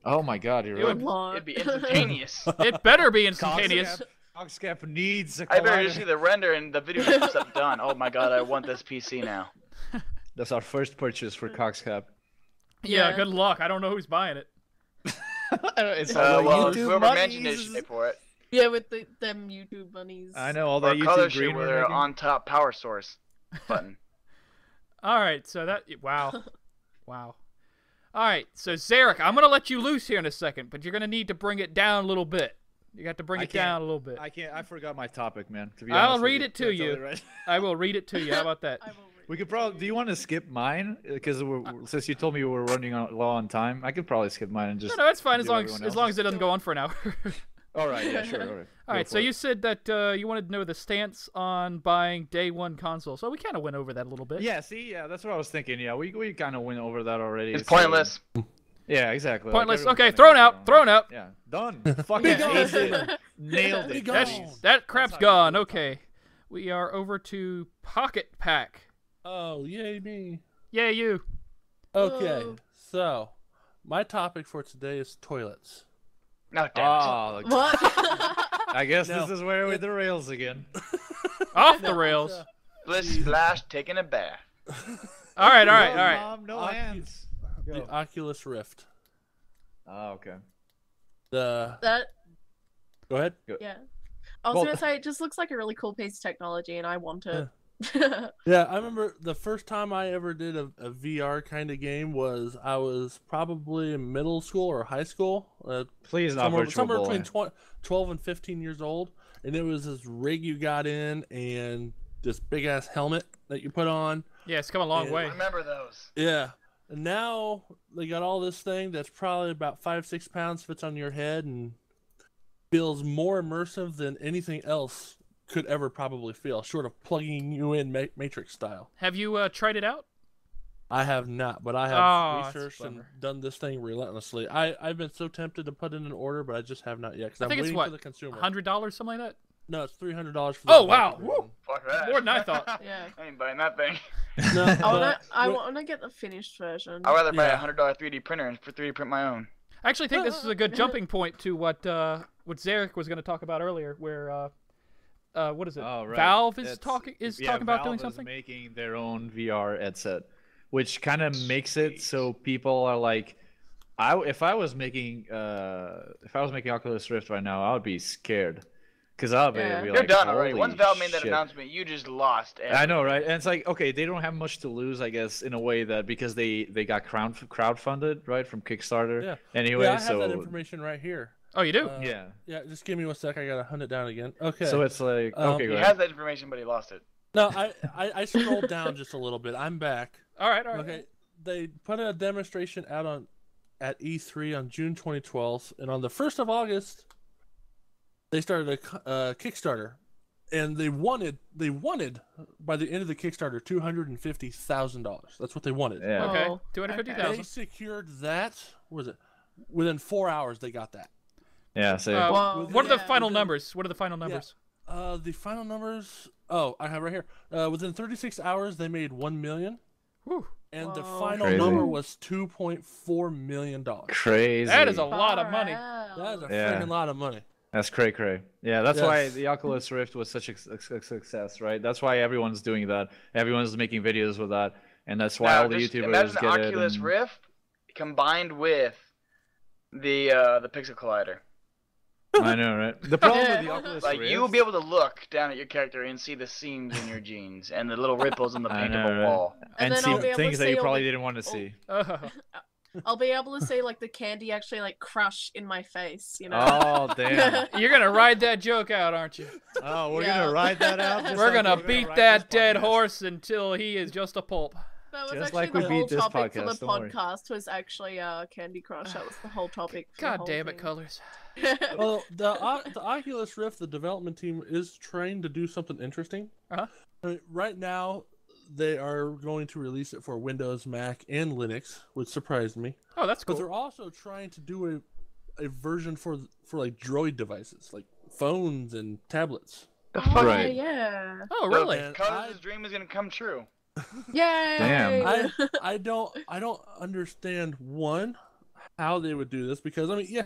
oh my god, you're It would- right. Lot. It'd be instantaneous. It better be instantaneous. Cogscap needs a I better collider. just see the render and the video clips up done. Oh my god, I want this PC now. That's our first purchase for Cogscap. Yeah, Yeah. good luck. I don't know who's buying it. It's all the Well, YouTube whoever mentioned it monies. should pay for it. Yeah, with them YouTube bunnies. I know all Or that color YouTube shit green with we're their making. on top power source button. All right, so that wow. Wow. All right, so Zarek, I'm going to let you loose here in a second, but you're going to need to bring it down a little bit. You got to bring I it down can't- a little bit. I can't. I forgot my topic, man. To be I'll honest with read it to That's you. totally right. I will read it to you. How about that? I will read We could probably. Do you want to skip mine? Because since you told me we were running low on time, I could probably skip mine and No, just. no, that's fine as do long everyone as long else's. as it doesn't go on for an hour. All right. Yeah. Sure. All right. All Go right, for so it. you said that you wanted to know the stance on buying day one console. So we kind of went over that a little bit. Yeah. See. Yeah. That's what I was thinking. Yeah. We kind of went over that already. It's so- pointless. Yeah. Exactly. Pointless. everyone Okay, kinda thrown gets it out. on. Thrown out. Yeah. Done. Fucking aced it. Nailed it. That's- That crap's how you gone. do it. Okay, we are over to Pocket Pack. Oh, yay me. Yeah, you. Okay, Whoa. so my topic for today is toilets. No, damn Oh, What? I guess No. this is where with the rails again. Off the rails. it. Split splash, taking a bath. All right. Mom, no Ocu- hands. The Go. Oculus Rift. Oh, okay. The that Go ahead. yeah. I was Well- gonna say it just looks like a really cool piece of technology, and I want it. Yeah, I remember the first time I ever did a VR kind of game was I was probably in middle school or high school. Please not somewhere, virtual somewhere bowling. between 12 and 15 years old, and it was this rig you got in and this big ass helmet that you put on. Yeah, it's come a long Yeah. way. Remember those. Yeah, and now they got all this thing that's probably about 5-6 pounds, fits on your head and feels more immersive than anything else could ever probably feel, short of plugging you in Matrix style. Have you tried it out? I have not, but I have Oh, that's a researched and bummer. done this thing relentlessly. I've been so tempted to put in an order, but I just have not yet because I I'm think it's waiting what, for the consumer. $100, something like that. No, it's $300 for the Oh, wow. version. Woo. Fuck that. More than I thought. Yeah. I ain't buying that thing. No, I but- wanna get the finished version. I'd rather buy a Yeah. $100 3D printer and 3D print my own. I actually think this is a good jumping point to what Zarek was going to talk about earlier, where what is it? Oh, right. Valve is That's- talking yeah, about Valve doing is something. making their own VR headset, which kind of makes it so people are like, if I was making Oculus Rift right now, I would be scared, because I'll be, Yeah. be You're like, done already. "Holy Once Valve made that shit." announcement, you just lost. I know, right? And it's like, okay, they don't have much to lose, I guess, in a way that because they got crowdfunded, right, from Kickstarter. Yeah. Anyway, yeah, I have so that information right here. Oh, you do? yeah. Yeah, just give me 1 sec. I gotta hunt it down again. Okay. So it's like, okay, He go has ahead. that information, but he lost it. No, I scrolled down just a little bit. I'm back. All right. Okay, they put a demonstration out at E3 on June 2012, and on the 1st of August, they started a Kickstarter, and they wanted by the end of the Kickstarter $250,000. That's what they wanted. Yeah. Okay. Oh. 250,000. They secured that. What was it? Within 4 hours, they got that. Yeah. So Whoa. What are the Yeah. final numbers? What are the final numbers? The final numbers. Oh, I have right here. Within 36 hours, they made $1 million, Whew. and the Whoa. final Crazy. number was $2.4 million. crazy. That is a lot of money. That is a Yeah. freaking lot of money. That's cray. Yeah, that's why Yes. the Oculus Rift was such a success, right? That's why everyone's doing that. Everyone's making videos with that, and that's why Now, all the just YouTubers imagine the get it. Oculus and- Rift combined with the Pixel Collider. I know, right? The problem with the Yeah. Oculus Like Rift, you will be able to look down at your character and see the seams in your jeans and the little ripples in the I paint know, of a right? wall. and then see I'll be able things to that see you all probably the- didn't want to see. Oh. I'll be able to see like the candy actually like crush in my face, you know. Oh damn! You're gonna ride that joke out, aren't you? Oh, we're gonna ride that out. We're gonna beat that dead horse until he is just a pulp. That was Just actually like we the whole beat this topic for the podcast, don't worry. podcast was actually Candy Crush. That was the whole topic. For the God whole damn it, thing. Colors. Well, the Oculus Rift, the development team is trying to do something interesting. Uh-huh. I mean, right now, they are going to release it for Windows, Mac, and Linux, which surprised me. Oh, that's cool. But they're also trying to do a version for like Droid devices, like phones and tablets. The fuck? Right. Yeah. Oh, really? And Colors' dream is gonna come true. Yay! Damn. I don't understand how they would do this, because I mean, yeah,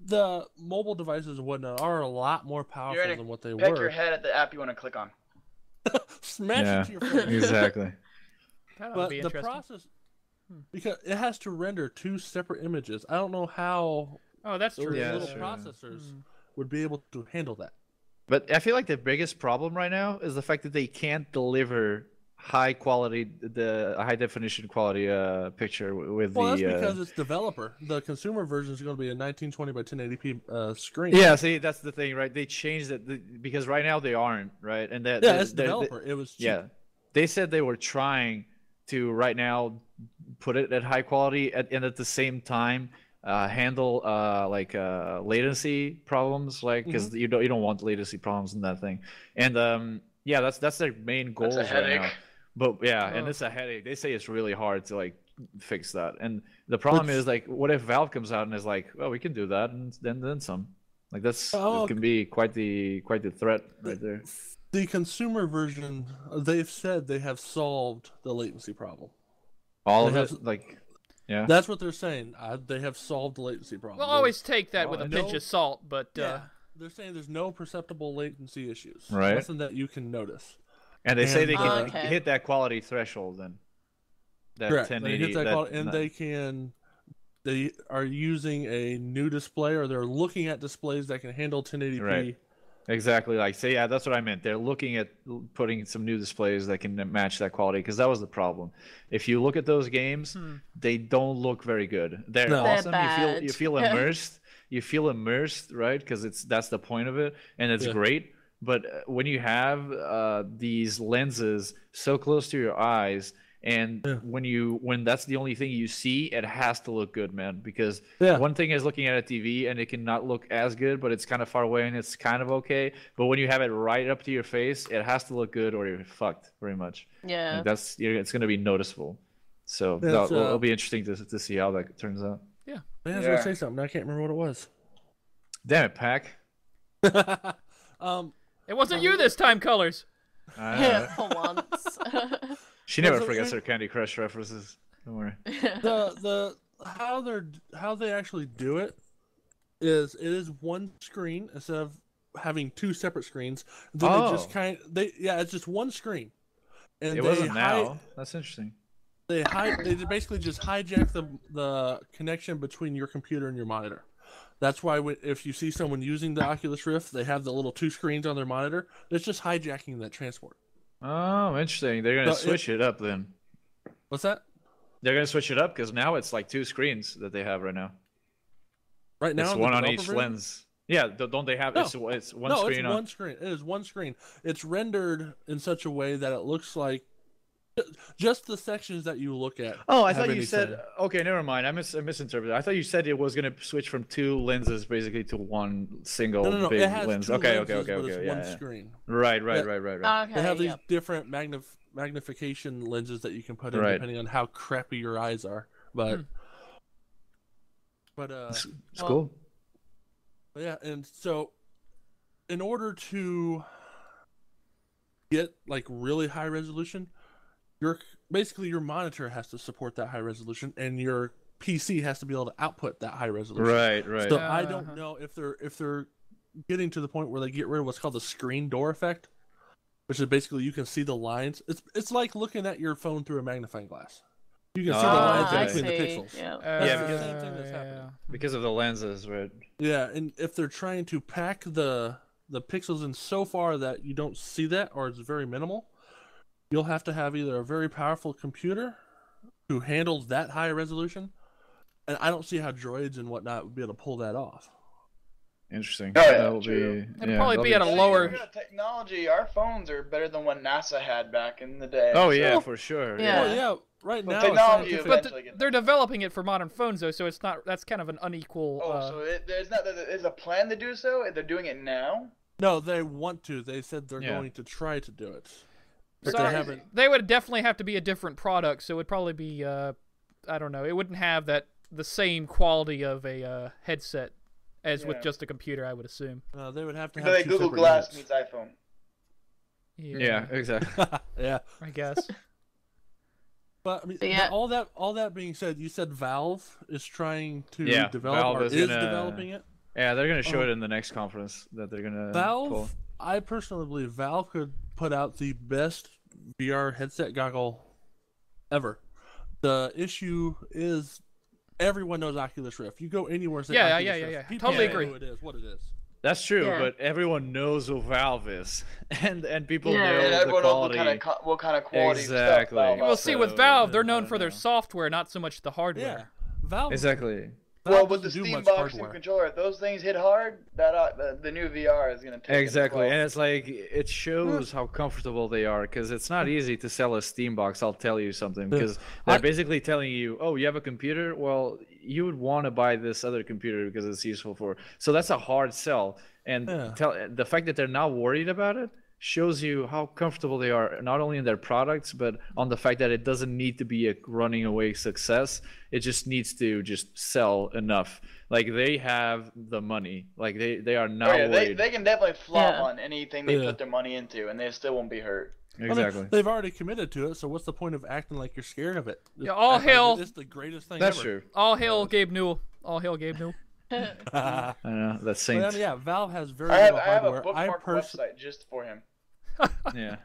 the mobile devices and whatnot are a lot more powerful You're gonna than what they Peck were. your head at the app you want to click on. Smash Yeah. it to your face. Exactly. That'll But be the interesting. process, because it has to render 2 separate images. I don't know how Oh, that's those true. Yeah, little that's true. processors would be able to handle that. But I feel like the biggest problem right now is the fact that they can't deliver high quality, the high definition quality picture with Well, the. that's because it's developer. The consumer version is going to be a 1920 by 1080p screen. Yeah, see, that's the thing, right? They changed it because right now they aren't, right? And that Yeah, it's developer. It was cheap. yeah, they said they were trying to right now put it at high quality and at the same time handle latency problems, like because you don't want latency problems in that thing. And yeah, that's their main goals That's a right headache. now. But yeah, and Oh. it's a headache. They say it's really hard to like fix that. And the problem is like, what if Valve comes out and is like, well, we can do that, and then some. Like it can be quite the threat right there. The consumer version, they've said they have solved the latency problem. All of They it, have- like, yeah. That's what they're saying. They have solved the latency problem. We'll always take that Oh, with a I pinch know. of salt, but Yeah. They're saying there's no perceptible latency issues. Right. Nothing that you can notice. And they say And- they can Okay. hit that quality threshold then. That Correct. 1080. They hit that quality, and that- they are using a new display, or they're looking at displays that can handle 1080p. Right. Exactly. Like, say, yeah, that's what I meant. They're looking at putting some new displays that can match that quality, because that was the problem. If you look at those games, they don't look very good. They're No. They're awesome. bad. You feel immersed. You feel immersed, right? Because that's the point of it, and it's Yeah. great. But when you have these lenses so close to your eyes, and when that's the only thing you see, it has to look good, man. Because Yeah. one thing is looking at a TV and it can not look as good, but it's kind of far away and it's kind of okay. But when you have it right up to your face, it has to look good, or you're fucked, pretty much. Yeah. Like it's going to be noticeable. So Yeah, it'll be interesting to see how that turns out. I was Yeah. going to say something. I can't remember what it was. Damn it, Pack. it wasn't you this time, Colors. Yeah, for once. She never So forgets it- her Candy Crush references. Don't worry. How they actually do it is one screen instead of having 2 separate screens. Then they just it's just one screen. And It wasn't now. That's interesting. They basically just hijack the connection between your computer and your monitor. That's why if you see someone using the Oculus Rift, they have the little 2 screens on their monitor. It's just hijacking that transport. Oh, interesting. They're going to So switch it up then. What's that? They're going to switch it up because now it's like 2 screens that they have right now. Right now, It's the one on developer each version? lens. Yeah, don't they have? No. It's one No, screen it's on. one screen. It is one screen. It's rendered in such a way that it looks like just the sections that you look at. Oh, I have thought you any said. say. Okay, never mind. I misinterpreted. I thought you said it was going to switch from 2 lenses basically to one single No. big It has lens. 2 Okay, lenses, okay. but it's Yeah, one yeah. screen. Right. Okay, They have these yep. different magnification lenses that you can put in Right. depending on how crappy your eyes are. But It's Well- cool. yeah, and so in order to get like really high resolution, your monitor has to support that high resolution, and your PC has to be able to output that high resolution. Right. So Yeah. I don't know if they're getting to the point where they get rid of what's called the screen door effect, which is basically you can see the lines. It's like looking at your phone through a magnifying glass. You can see the lines okay. in between the pixels. Yeah. Yeah, That's the same thing that's happening. Because of the lenses, right? Yeah, and if they're trying to pack the pixels in so far that you don't see that, or it's very minimal, you'll have to have either a very powerful computer who handles that high resolution, And I don't see how droids and whatnot would be able to pull that off. Interesting. Oh, yeah, That'll true. It'd probably be at a Yeah, lower. look at technology. Our phones are better than what NASA had back in the day. Oh yeah, for sure. Yeah. Well, yeah, right Well, now. technology scientific- But eventually get they're developing it for modern phones though, so it's not. That's kind of an unequal. there's a plan to do so. They're doing it now. No, they want to. They said they're Yeah. going to try to do it. But Sorry. they haven't. They would definitely have to be a different product, so it would probably be. I don't know. It wouldn't have the same quality of a headset as with Yeah. just a computer, I would assume. They would have to Because have like two Google separate Glass units. meets iPhone. Yeah, exactly. Yeah. I guess. But I mean, Yeah. all that being said, you said Valve is trying to Yeah, develop Valve or is is gonna- developing it. Yeah, they're gonna show Oh. it in the next conference that they're gonna. Valve, pull. I personally believe Valve could put out the best VR headset goggle ever. The issue is everyone knows Oculus Rift. You go anywhere and say Yeah, Oculus yeah, Rift, yeah. people Totally know agree. who it is, what it is. That's true, Yeah. but everyone knows who Valve is, and people Yeah. know And the everyone knows quality. what kind of quality Exactly. stuff Valve Well, offers. see, with So, Valve, they're I known don't for their know. software, not so much the hardware. Yeah, Valve. Exactly. Well, Valve with the doesn't do much Steambox and hardware. controller, if those things hit hard, that the new VR is gonna take Exactly, it and as it's like it shows how comfortable they are because it's not easy to sell a Steambox. I'll tell you something because they're basically telling you, "Oh, you have a computer? Well, you would want to buy this other computer because it's useful for." So that's a hard sell, and Yeah. the fact that they're not worried about it shows you how comfortable they are, not only in their products but on the fact that it doesn't need to be a running away success. It just needs to just sell enough. Like they have the money. Like they are not well. Oh, yeah, worried. they can definitely flop Yeah. on anything they Yeah. put their money into, and they still won't be hurt. I mean, Exactly. they've already committed to it, so what's the point of acting like you're scared of it? Yeah, all Act like hail- It's the greatest thing That's ever. true. All hail Gabe Newell. All hail Gabe Newell. I know that But, Saint. yeah, Valve has very I have little a hardware. bookmark website just for him. Yeah.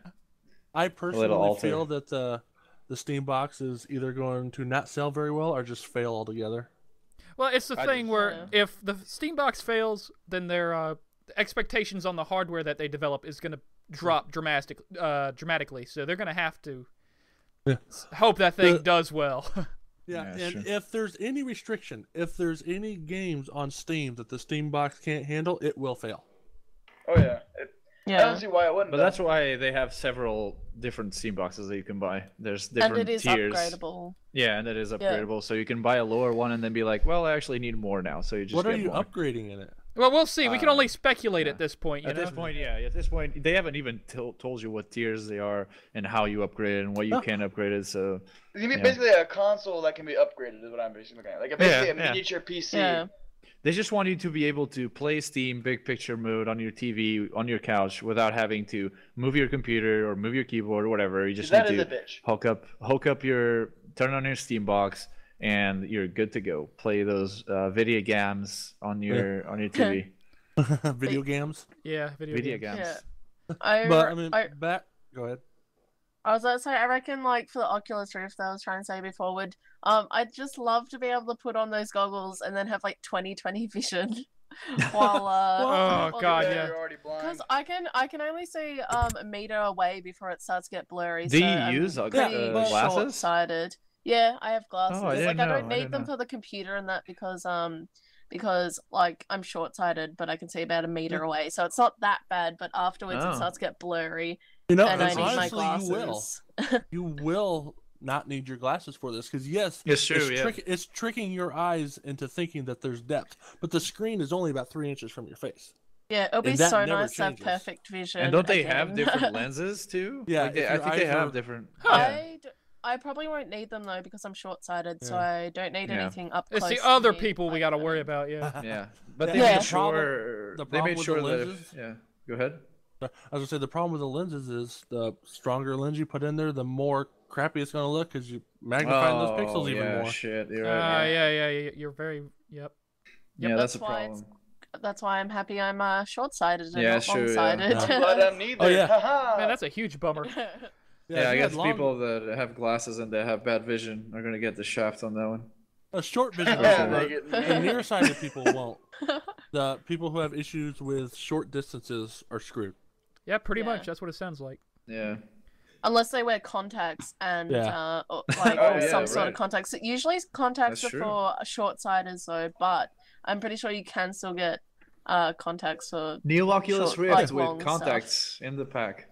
I personally alter. feel that the Steambox is either going to not sell very well or just fail altogether. Well, it's the thing where Yeah. if the Steambox fails, then their expectations on the hardware that they develop is going to drop dramatically. So they're going to have to hope that thing does well. Yeah, Yeah, and sure. if there's any restriction, if there's any games on Steam that the Steambox can't handle, it will fail. Oh yeah. I Yeah. don't see why it wouldn't. But that's why they have several different Steam boxes that you can buy. There's And different it is tiers. upgradable. Yeah, and it is upgradable. So you can buy a lower one and then be like, well, I actually need more now. So you just What are get you more. upgrading in it? Well, we'll see. We can only speculate yeah. at this point. You At know? this point, yeah. At this point, they haven't even told you what tiers they are and how you upgrade it and what you can upgrade it. So It's gonna be basically a console that can be upgraded, is what I'm basically looking at. Like basically a miniature PC. Yeah. they just want you to be able to play Steam big picture mode on your TV, on your couch, without having to move your computer or move your keyboard or whatever. You just That need is to a bitch. hook up your, turn on your Steam box, and you're good to go. Play those video games on your TV. Video games? Yeah, Video games. games. Yeah. But, I mean, go ahead. I was about to say, I reckon, like, for the Oculus Rift that I was trying to say before, I'd just love to be able to put on those goggles and then have, like, 20/20 vision while, Oh, God, yeah. You're already blind. Because I can only see a meter away before it starts to get blurry. Do so you I'm use pretty glasses? short-sighted. Yeah, I have glasses. Oh, I didn't I know. don't I need didn't them know. for the computer and that because like I'm short-sighted, but I can see about a meter away, so it's not that bad. But afterwards, Oh. it starts to get blurry, You know, and I need my honestly, glasses. you will not need your glasses for this because yes, It's true, yeah. it's tricking your eyes into thinking that there's depth, but the screen is only about 3 inches from your face. Yeah, it'll be And that so never nice to have changes. perfect vision. And don't they have again. different lenses too? Yeah, Like if I your think they eyes have are- different. I probably won't need them though because I'm short-sighted, so Yeah. I don't need Yeah. anything up It's close. the to other me, people we like, got to worry about. Yeah. Yeah, but Yeah. they Yeah. made The problem- sure. the They problem made with sure the that. lenses- Yeah. Go ahead. I was gonna say the problem with the lenses is the stronger lens you put in there, the more crappy it's gonna look because you magnify those pixels even yeah, more. shit. You're right. Yeah. You're very. Yep. Yeah, that's a that's why it's- problem. That's why I'm happy I'm short-sighted and Yeah, not sure, yeah. long-sighted. But I'm neither. Oh, yeah. Haha. Man, that's a huge bummer. Yeah, if I you guess had long- people that have glasses and they have bad vision are gonna get the shaft on that one. a short vision, Yeah, but they get- the nearsighted people won't. The people who have issues with short distances are screwed. Yeah, pretty Yeah. much. That's what it sounds like. Yeah. Unless they wear contacts and or, some sort of contacts. Usually contacts are for short-sighters though, but I'm pretty sure you can still get contacts for new Oculus Rift with contacts in the pack.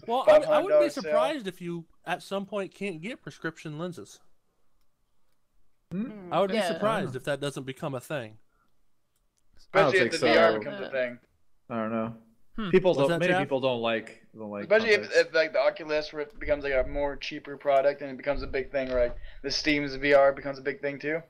Well, I wouldn't be surprised if you at some point can't get prescription lenses. I would be surprised if that doesn't become a thing. Especially if the VR becomes a thing. I don't know. People don't. Many people don't like. Especially if like the Oculus Rift becomes like a more cheaper product and it becomes a big thing, right? The Steam's VR becomes a big thing too.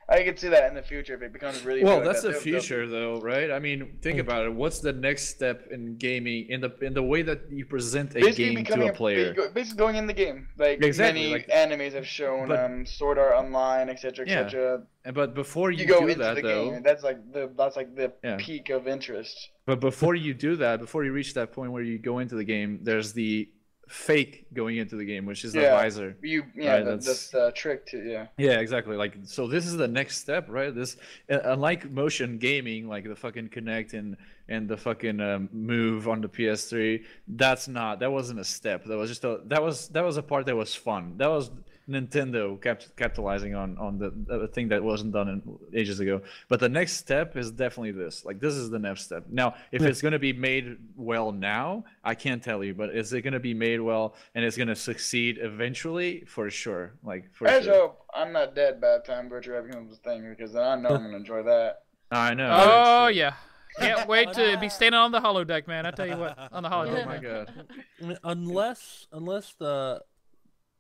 I could see that in the future if it becomes really. Well, that's the future, though, right? I mean, think about it. What's the next step in gaming in the way that you present a game to a player? Basically, going in the game, like many animes have shown, Sword Art Online, etc., etc. But before you go do into that, the though, game, that's like the peak of interest. But before you do that, before you reach that point where you go into the game, there's the fake going into the game, which is the visor. That's the trick to Yeah, exactly. Like, so this is the next step, right? This, unlike motion gaming, like the fucking Kinect and the fucking Move on the PS3, that wasn't a step. That was just that was a part that was fun. That was Nintendo capitalizing on the thing that wasn't done ages ago. But the next step is definitely this. Like, this is the next step. Now, if it's going to be made well now, I can't tell you. But is it going to be made well and it's going to succeed eventually? For sure. Like, for sure. I hope I'm not dead by the time virtual becomes a thing, because then I know I'm going to enjoy that. I know. Oh, yeah. Can't wait to be standing on the holodeck, man. I tell you what, on the holodeck. Oh, my God. Unless the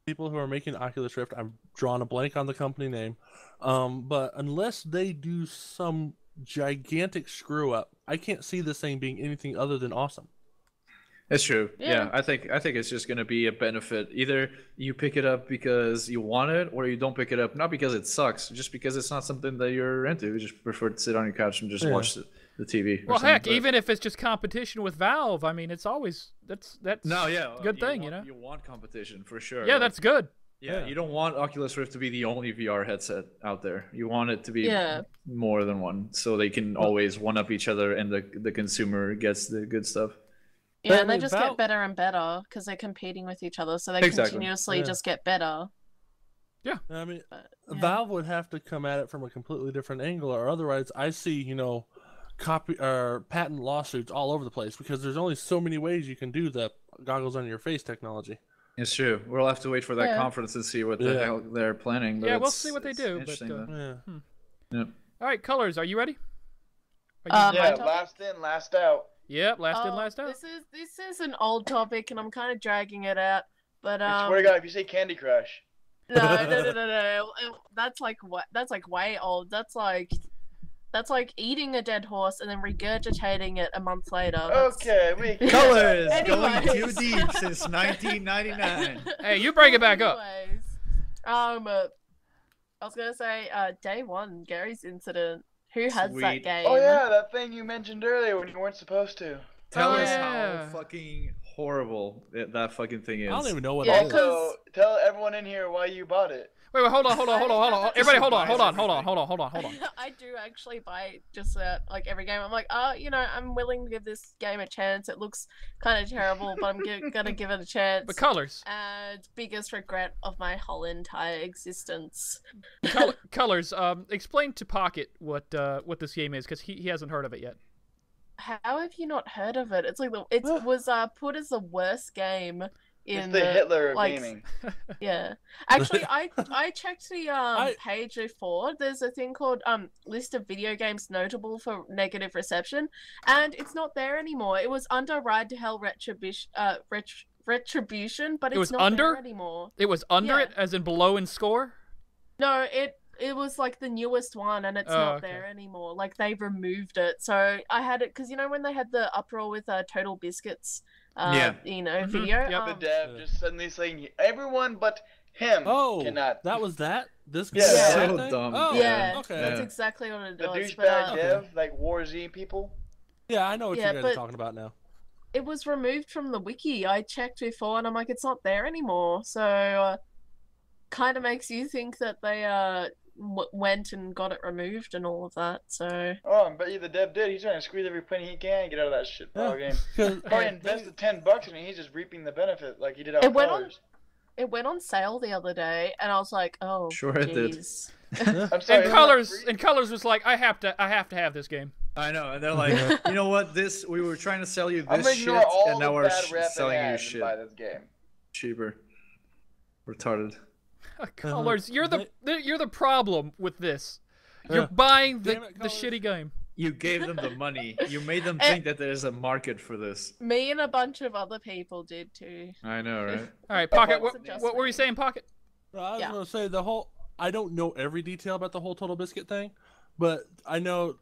people who are making Oculus Rift, I'm drawing a blank on the company name, but unless they do some gigantic screw up, I can't see this thing being anything other than awesome. It's true. Yeah, I think it's just going to be a benefit. Either you pick it up because you want it, or you don't pick it up not because it sucks, just because it's not something that you're into. You just prefer to sit on your couch and just watch the TV. Well, heck, even if it's just competition with Valve, I mean, it's always that's good thing, you know. You want competition for sure. Yeah, that's good. Yeah, you don't want Oculus Rift to be the only VR headset out there. You want it to be more than one, so they can always one up each other, and the consumer gets the good stuff. Yeah, and they just get better and better because they're competing with each other, so they continuously just get better. Yeah, I mean, Valve would have to come at it from a completely different angle, or otherwise, I see copy or patent lawsuits all over the place, because there's only so many ways you can do the goggles on your face technology. It's true. We'll have to wait for that conference and see what the hell they're planning. But we'll see what they do. All right, Colors, are you ready? Last in, last out. Yep, last in, last out. This is an old topic, and I'm kind of dragging it out. But I swear to God, if you say Candy Crush. No. That's like way old. That's like eating a dead horse and then regurgitating it a month later. Okay, Colors going too deep since 1999. Hey, you bring it back up. I was gonna say, day one, Gary's Incident. Who has that game? Oh yeah, that thing you mentioned earlier when you weren't supposed to. Tell us how fucking horrible that fucking thing is. I don't even know what it is. Also, tell everyone in here why you bought it. Wait, hold on. Everybody, hold on. I do actually buy just like every game. I'm like, I'm willing to give this game a chance. It looks kind of terrible, but I'm gonna give it a chance. But Colors. And biggest regret of my whole entire existence. Colors. Explain to Pocket what this game is, because he hasn't heard of it yet. How have you not heard of it? It's like it was put as the worst game. It's the Hitler of gaming. Yeah. Actually, I checked the page before. There's a thing called list of video games notable for negative reception, and it's not there anymore. It was under Ride to Hell Retribution, but it's not there anymore. It was under it, as in below in score? No, it was like the newest one, and it's not there anymore. Like, they removed it. So I had it because when they had the uproar with Total Biscuits. Video. Yep. The dev just suddenly saying everyone but him cannot. That was that? This so dumb. Oh, yeah. Okay. That's exactly what it was. The douchebag dev, like War Z people. Yeah, I know what you guys are talking about now. It was removed from the wiki. I checked before, and I'm like, it's not there anymore. So, kind of makes you think that they went and got it removed and all of that. So. Oh, I bet you the dev did. He's trying to squeeze every penny he can and get out of that shit game. Probably invested $10 and he's just reaping the benefit like he did out of Colors. It went on sale the other day, and I was like, "Oh, sure it did." I'm sorry, and Colors was like, "I have to have this game." I know, and they're like, "You know what? We were trying to sell you this shit, and now we're selling you shit buy this game cheaper." Retarded. Colors, you're the problem with this. You're buying the shitty game. You gave them the money. You made them think that there's a market for this. Me and a bunch of other people did too. I know, right? All right, Pocket. What were you saying, Pocket? I was gonna say I don't know every detail about the whole Total Biscuit thing, but I know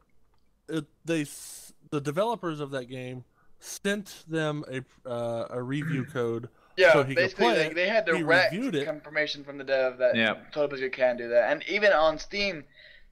the developers of that game sent them a review code. Yeah, so he basically could play they had direct confirmation from the dev that Total Biscuit can do that, and even on Steam.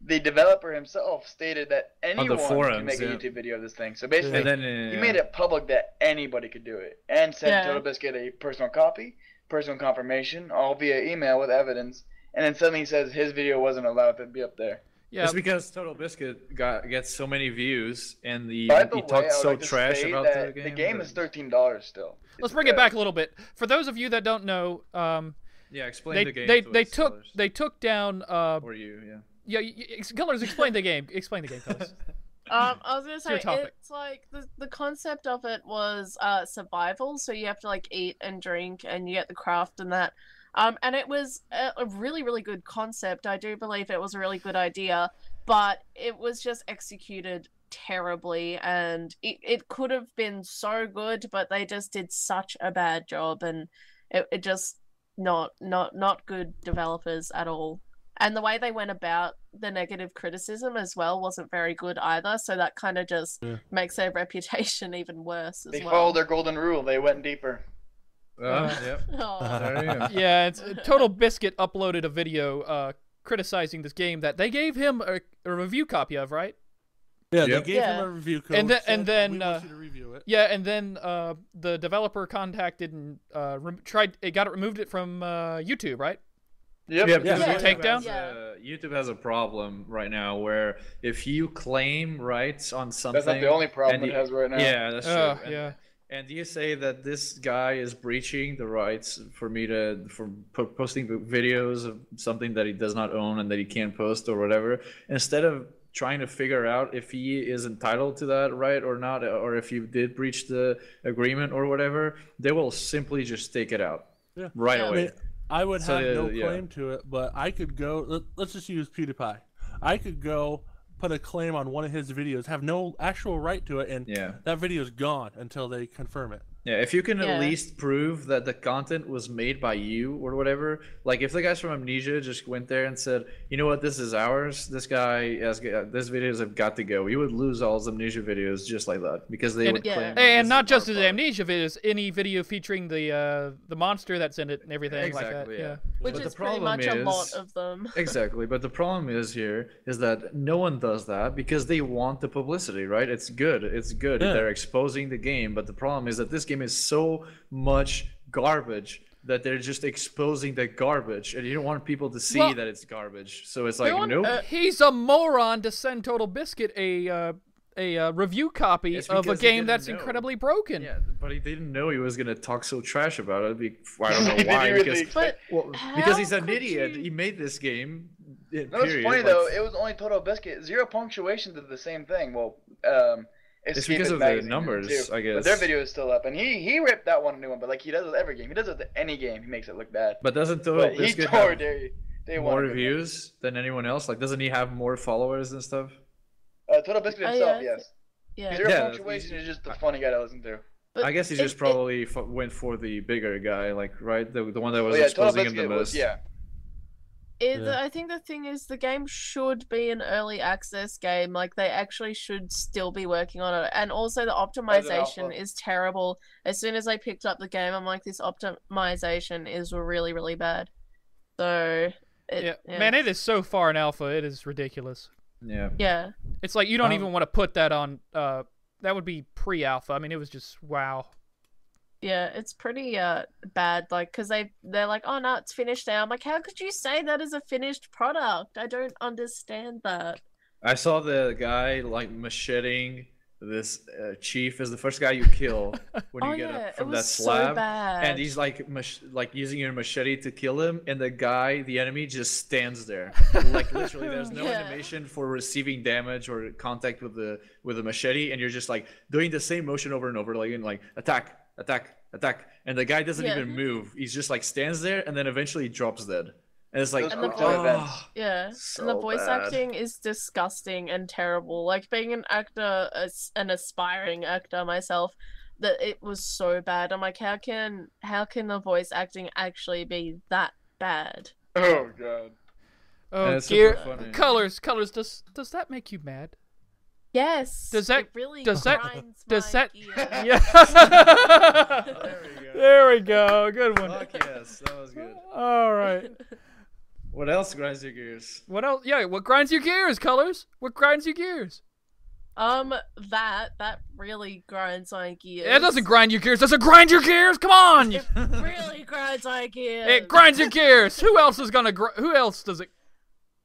The developer himself stated that anyone can make a YouTube video of this thing. So basically, he made it public that anybody could do it, and sent Total Biscuit a personal copy, personal confirmation, all via email with evidence. And then suddenly he says his video wasn't allowed to be up there. Yeah, it's because Total Biscuit gets so many views, and he talked so trash about the game. The game is $13 still. Let's bring it back a little bit. For those of you that don't know, explain the game. They took down. Or you, yeah. Yeah, Colors, explain the game. Explain the game, Colors. I was gonna say it's like the concept of it was survival, so you have to like eat and drink, and you get the craft and that. And it was a really, really good concept. I do believe it was a really good idea, but it was just executed terribly, and it could have been so good, but they just did such a bad job, and it just not good developers at all. And the way they went about the negative criticism as well wasn't very good either, so that kind of just makes their reputation even worse as well. They followed their golden rule. They went deeper. Yeah, Total Biscuit uploaded a video criticizing this game that they gave him a review copy of, right? Yeah, they gave him a review code. And then we want you to review it. Yeah, and then the developer contacted and got it removed from YouTube, right? Yep. Takedown? YouTube has a problem right now where if you claim rights on something... That's not the only problem it has right now. Yeah, that's true. And you say that this guy is breaching the rights for posting videos of something that he does not own and that he can't post or whatever. Instead of trying to figure out if he is entitled to that right or not, or if you did breach the agreement or whatever, they will simply just take it out away. I mean, I would have no claim to it, but I could go. Let's just use PewDiePie. I could go put a claim on one of his videos, have no actual right to it, and that video is gone until they confirm it. Yeah, if you can at least prove that the content was made by you or whatever, like if the guys from Amnesia just went there and said, you know what, this is ours, this videos have got to go, you would lose all his Amnesia videos just like that because they would claim. And not just his Amnesia videos, any video featuring the monster that's in it and everything like that. Yeah. Which is pretty much a lot of them. Exactly, but the problem is that no one does that because they want the publicity, right? It's good. Yeah. They're exposing the game, but the problem is that this game is so much garbage that they're just exposing the garbage, and you don't want people to see that it's garbage. So it's like, nope. He's a moron to send Total Biscuit a review copy of a game that's incredibly broken. Yeah, but he didn't know he was gonna talk so trash about it. I don't know why. Because he's an idiot. He made this game. That's funny though. It was only Total Biscuit. Zero Punctuation did the same thing. Well, it's because of the numbers, I guess. But their video is still up, and he ripped that one a new one. But like he does with every game, he does it with any game. He makes it look bad. But doesn't Total Biscuit have more reviews than anyone else? Like, doesn't he have more followers and stuff? Total Biscuit himself, yes. Yeah. Zero Punctuation is just the funny guy to listen to. But I guess he just probably went for the bigger guy, like, right? The one that was exposing him the most. I think the thing is the game should be an early access game. Like, they actually should still be working on it. And also the optimization is terrible. As soon as I picked up the game, I'm like, this optimization is really, really bad. So, man, it is so far in alpha. It is ridiculous. Yeah. It's like you don't even want to put that on. That would be pre-alpha. I mean, it was just wow. Yeah, it's pretty bad. Like, cause they're like, oh no, it's finished now. I'm like, how could you say that is a finished product? I don't understand that. I saw the guy like macheting this chief is the first guy you kill when you get up from that slab, so bad. and he's like using your machete to kill him, and the enemy just stands there, like literally. There's no animation for receiving damage or contact with the machete, and you're just like doing the same motion over and over, like attack, attack, attack, and the guy doesn't even move. He's just like stands there, and then eventually drops dead. And it's like, and the voice acting is disgusting and terrible. Like, being an actor, an aspiring actor myself, that it was so bad. I'm like, how can the voice acting actually be that bad? Oh god. Oh, gear, colors. Does that make you mad? Yes. Does that it really does that gear. Yeah. There we go. Good one. Fuck yes, that was good. All right. What else grinds your gears? What else? Yeah, what grinds your gears, colors? What grinds your gears? That really grinds my gears. It doesn't grind your gears. Does it grind your gears? Come on! It really grinds my gears. It grinds your gears. Who else is gonna? Who else does it?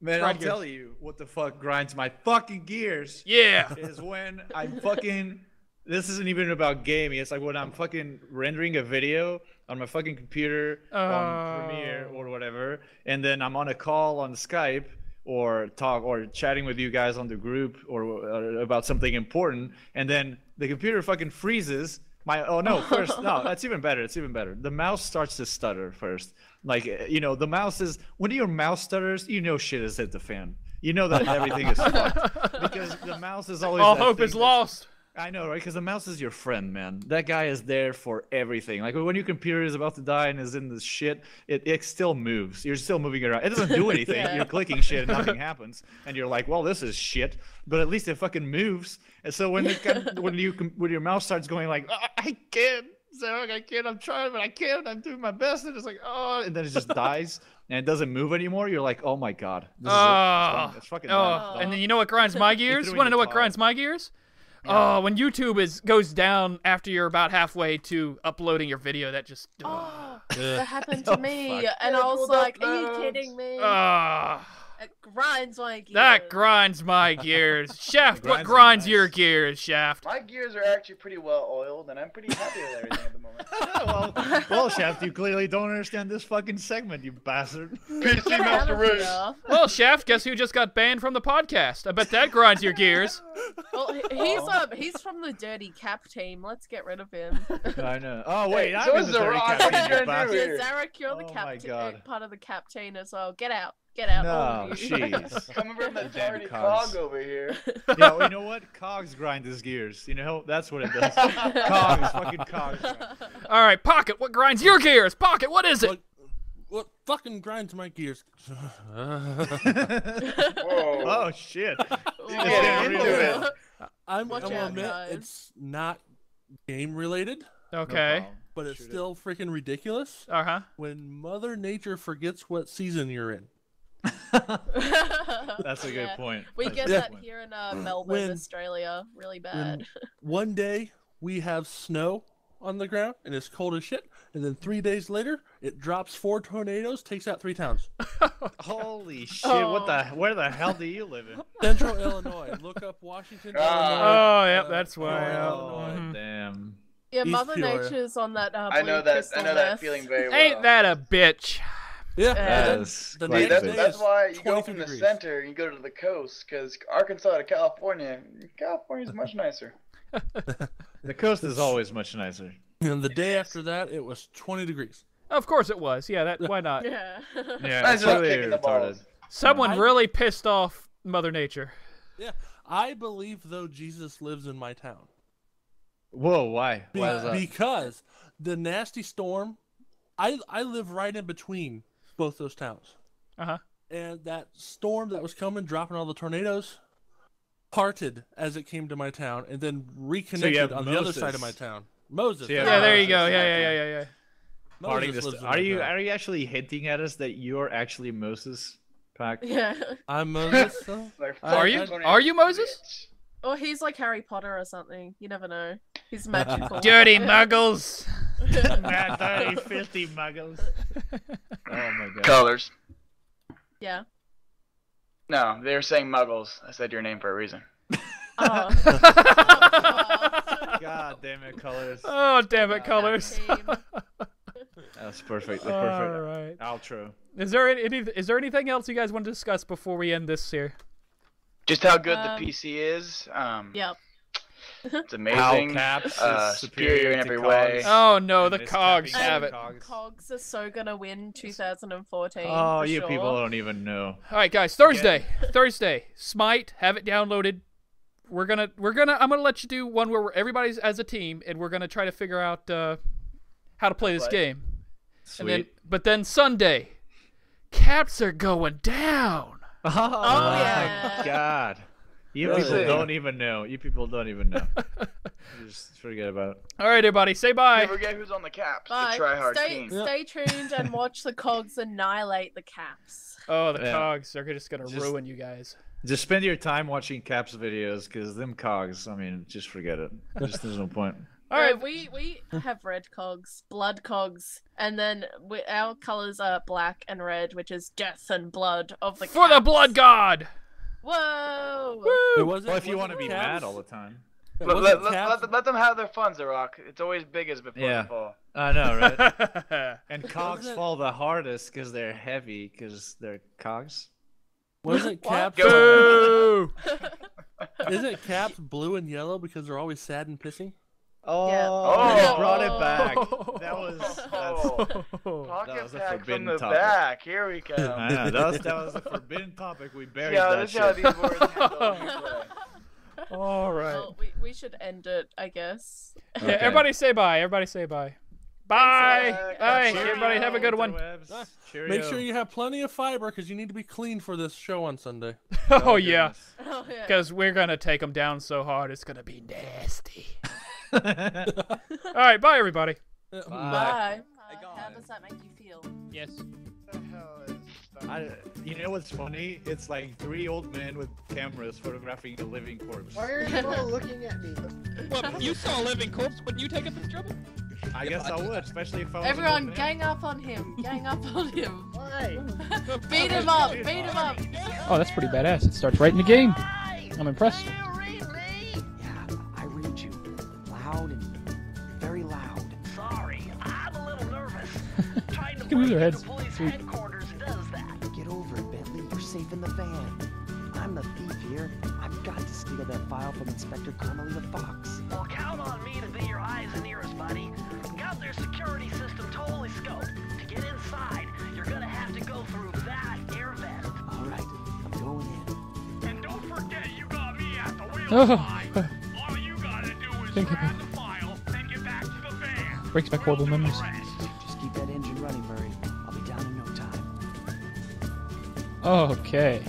Man, I'll tell you what the fuck grinds my fucking gears. Yeah. Is when I'm fucking. This isn't even about gaming. It's like when I'm fucking rendering a video on my fucking computer on Premiere or whatever, and then I'm on a call on Skype or chatting with you guys on the group or about something important, and then the computer fucking freezes. That's even better. It's even better. The mouse starts to stutter first. Like, the mouse is when your mouse stutters, shit has hit the fan. You know that everything is fucked because the mouse is always. All hope is lost. I know, right? Because the mouse is your friend, man. That guy is there for everything. Like, when your computer is about to die and is in this shit, it still moves. You're still moving around. It doesn't do anything. You're clicking shit and nothing happens. And you're like, well, this is shit. But at least it fucking moves. And so when your mouse starts going like, I can't, Zarek, I can't. I'm trying, but I can't. I'm doing my best. And it's like, and then it just dies. And it doesn't move anymore. You're like, oh my god. This is it's fucking done. And then you know what grinds my gears? You want to know what grinds my gears? Yeah. Oh, when YouTube goes down after you're about halfway to uploading your video, that just... that happened to me, and I was like, are you kidding me? It grinds my gears. That grinds my gears. Shaft, what grinds your gears, Shaft? My gears are actually pretty well oiled, and I'm pretty happy with everything at the moment. well, Shaft, you clearly don't understand this fucking segment, you bastard. PC Master Race. Well, Shaft, guess who just got banned from the podcast? I bet that grinds your gears. Well, he's from the Dirty Cap team. Let's get rid of him. I know. Oh wait, so I'm in the Dirty Cap team, bastard. Zarek, you're the part of the Cap team as well. Get out. Get out. No, jeez. Coming from the Dirty Cog over here. Yeah, you know what? Cogs grind his gears. You know, that's what it does. Cogs, fucking Cogs. All right, Pocket, what grinds your gears? Pocket, what is it? What fucking grinds my gears? Whoa. Oh, shit. I'm gonna admit it's not game related. Okay. But it's still freaking ridiculous. When Mother Nature forgets what season you're in. That's a good point. We get that here in Melbourne, Australia, really bad. One day we have snow on the ground and it's cold as shit, and then 3 days later it drops 4 tornadoes, takes out 3 towns. Holy shit! Where the hell do you live in? Central Illinois. Look up Washington. Illinois. Oh, yep, that's why. Damn. Yeah, Mother Nature's on that. I know that feeling very well. Ain't that a bitch? Yeah, that's why you go from the center and you go to the coast, because Arkansas to California's much nicer. The coast is always much nicer. And the day after that, it was 20 degrees. Of course it was. Yeah, why not? Yeah. That's really retarded. Someone really pissed off Mother Nature. Yeah, I believe though Jesus lives in my town. Whoa, why? Why is that? Because the nasty storm, I live right in between both those towns. And that storm that was coming, dropping all the tornadoes, parted as it came to my town, and then reconnected on the other side of my town. Moses. Yeah, there you go. Yeah. Are you actually hinting at us that you're actually Moses, Pac? Yeah. I'm Moses. Are you Moses? Or he's like Harry Potter or something. You never know. He's magical. Dirty muggles. Mad dirty, filthy muggles. Oh my god. Colors. Yeah. No, they were saying muggles. I said your name for a reason. Oh. God damn it, colors. Oh, damn it, colors. That's perfect. All right. Outro. Is there anything else you guys want to discuss before we end this here? Just how good the PC is. Yep. It's amazing. How Caps is superior in to every Cogs. way. Oh no, And the it's Cogs Capin have it. Cogs are so gonna win 2014. Oh, for you sure. people don't even know. All right, guys. Thursday. Smite. Have it downloaded. I'm gonna let you do one where everybody's as a team, and we're gonna try to figure out how to play this game. Sweet. But then Sunday, caps are going down. Oh yeah. my god. You people don't even know. Just forget about it. All right, everybody, say bye. Don't forget who's on the caps. Bye. The tryhard Stay, team. stay tuned and watch the Cogs annihilate the Caps. Oh, the Yeah. Cogs are just gonna ruin you guys. Just spend your time watching Caps videos, because them Cogs, I mean, just forget it. There's no point. All right, we have red Cogs, blood Cogs, and then our colors are black and red, which is death and blood of the for the Caps. blood god. Whoa! Woo! Well, if you want to be mad all the time. Let them have their fun, Zarok. It's always biggest before Yeah. the fall. I know, right? And Cogs fall the hardest because they're heavy, because they're Cogs. Wasn't Caps? Boo! Isn't Caps blue and yellow because they're always sad and pissing? Oh, Yeah. you brought it back. That's Pocket was a pack forbidden from the topic. back. Here we go. I know, that was a forbidden topic. We buried Yeah, that this is how shit. these words handle replay. All right. Well, we should end it, I guess. Yeah, Okay. everybody say bye. Everybody say bye. Bye. Thanks, Bye. Cheerio. Everybody have a good one. Make sure you have plenty of fiber because you need to be clean for this show on Sunday. Oh yeah, Oh, yeah. because we're gonna take them down so hard it's gonna be nasty. All right, bye everybody. Bye. How does that make you feel? Yes. You know what's funny? It's like 3 old men with cameras photographing a living corpse. Why are you all looking at me? Well, you saw a living corpse. Wouldn't you take it to the trouble? I guess I would, especially if I was an Everyone, old man. gang up on him. Gang up on him. Why? Beat him up. Beat him up. Oh, that's pretty badass. It starts right in the game. I'm impressed. Yeah, I read you. Loud and very loud. Sorry, I'm a little nervous. Trying to can move their heads. police Sweet. headquarters does that. Get over it, Bentley. You're safe in the van. I'm the thief here. I've got to steal that file from Inspector Carmelita Fox. Well, count on me to be your eyes and ears, buddy. Got their security system totally scoped. To get inside, you're gonna have to go through that air vent. All right, I'm going in. And don't forget, you got me at the wheel. Oh. All you gotta do is Think grab the file and get back to the van. Brings back horrible memories. Just keep that engine running, Murray. I'll be down in no time. Okay.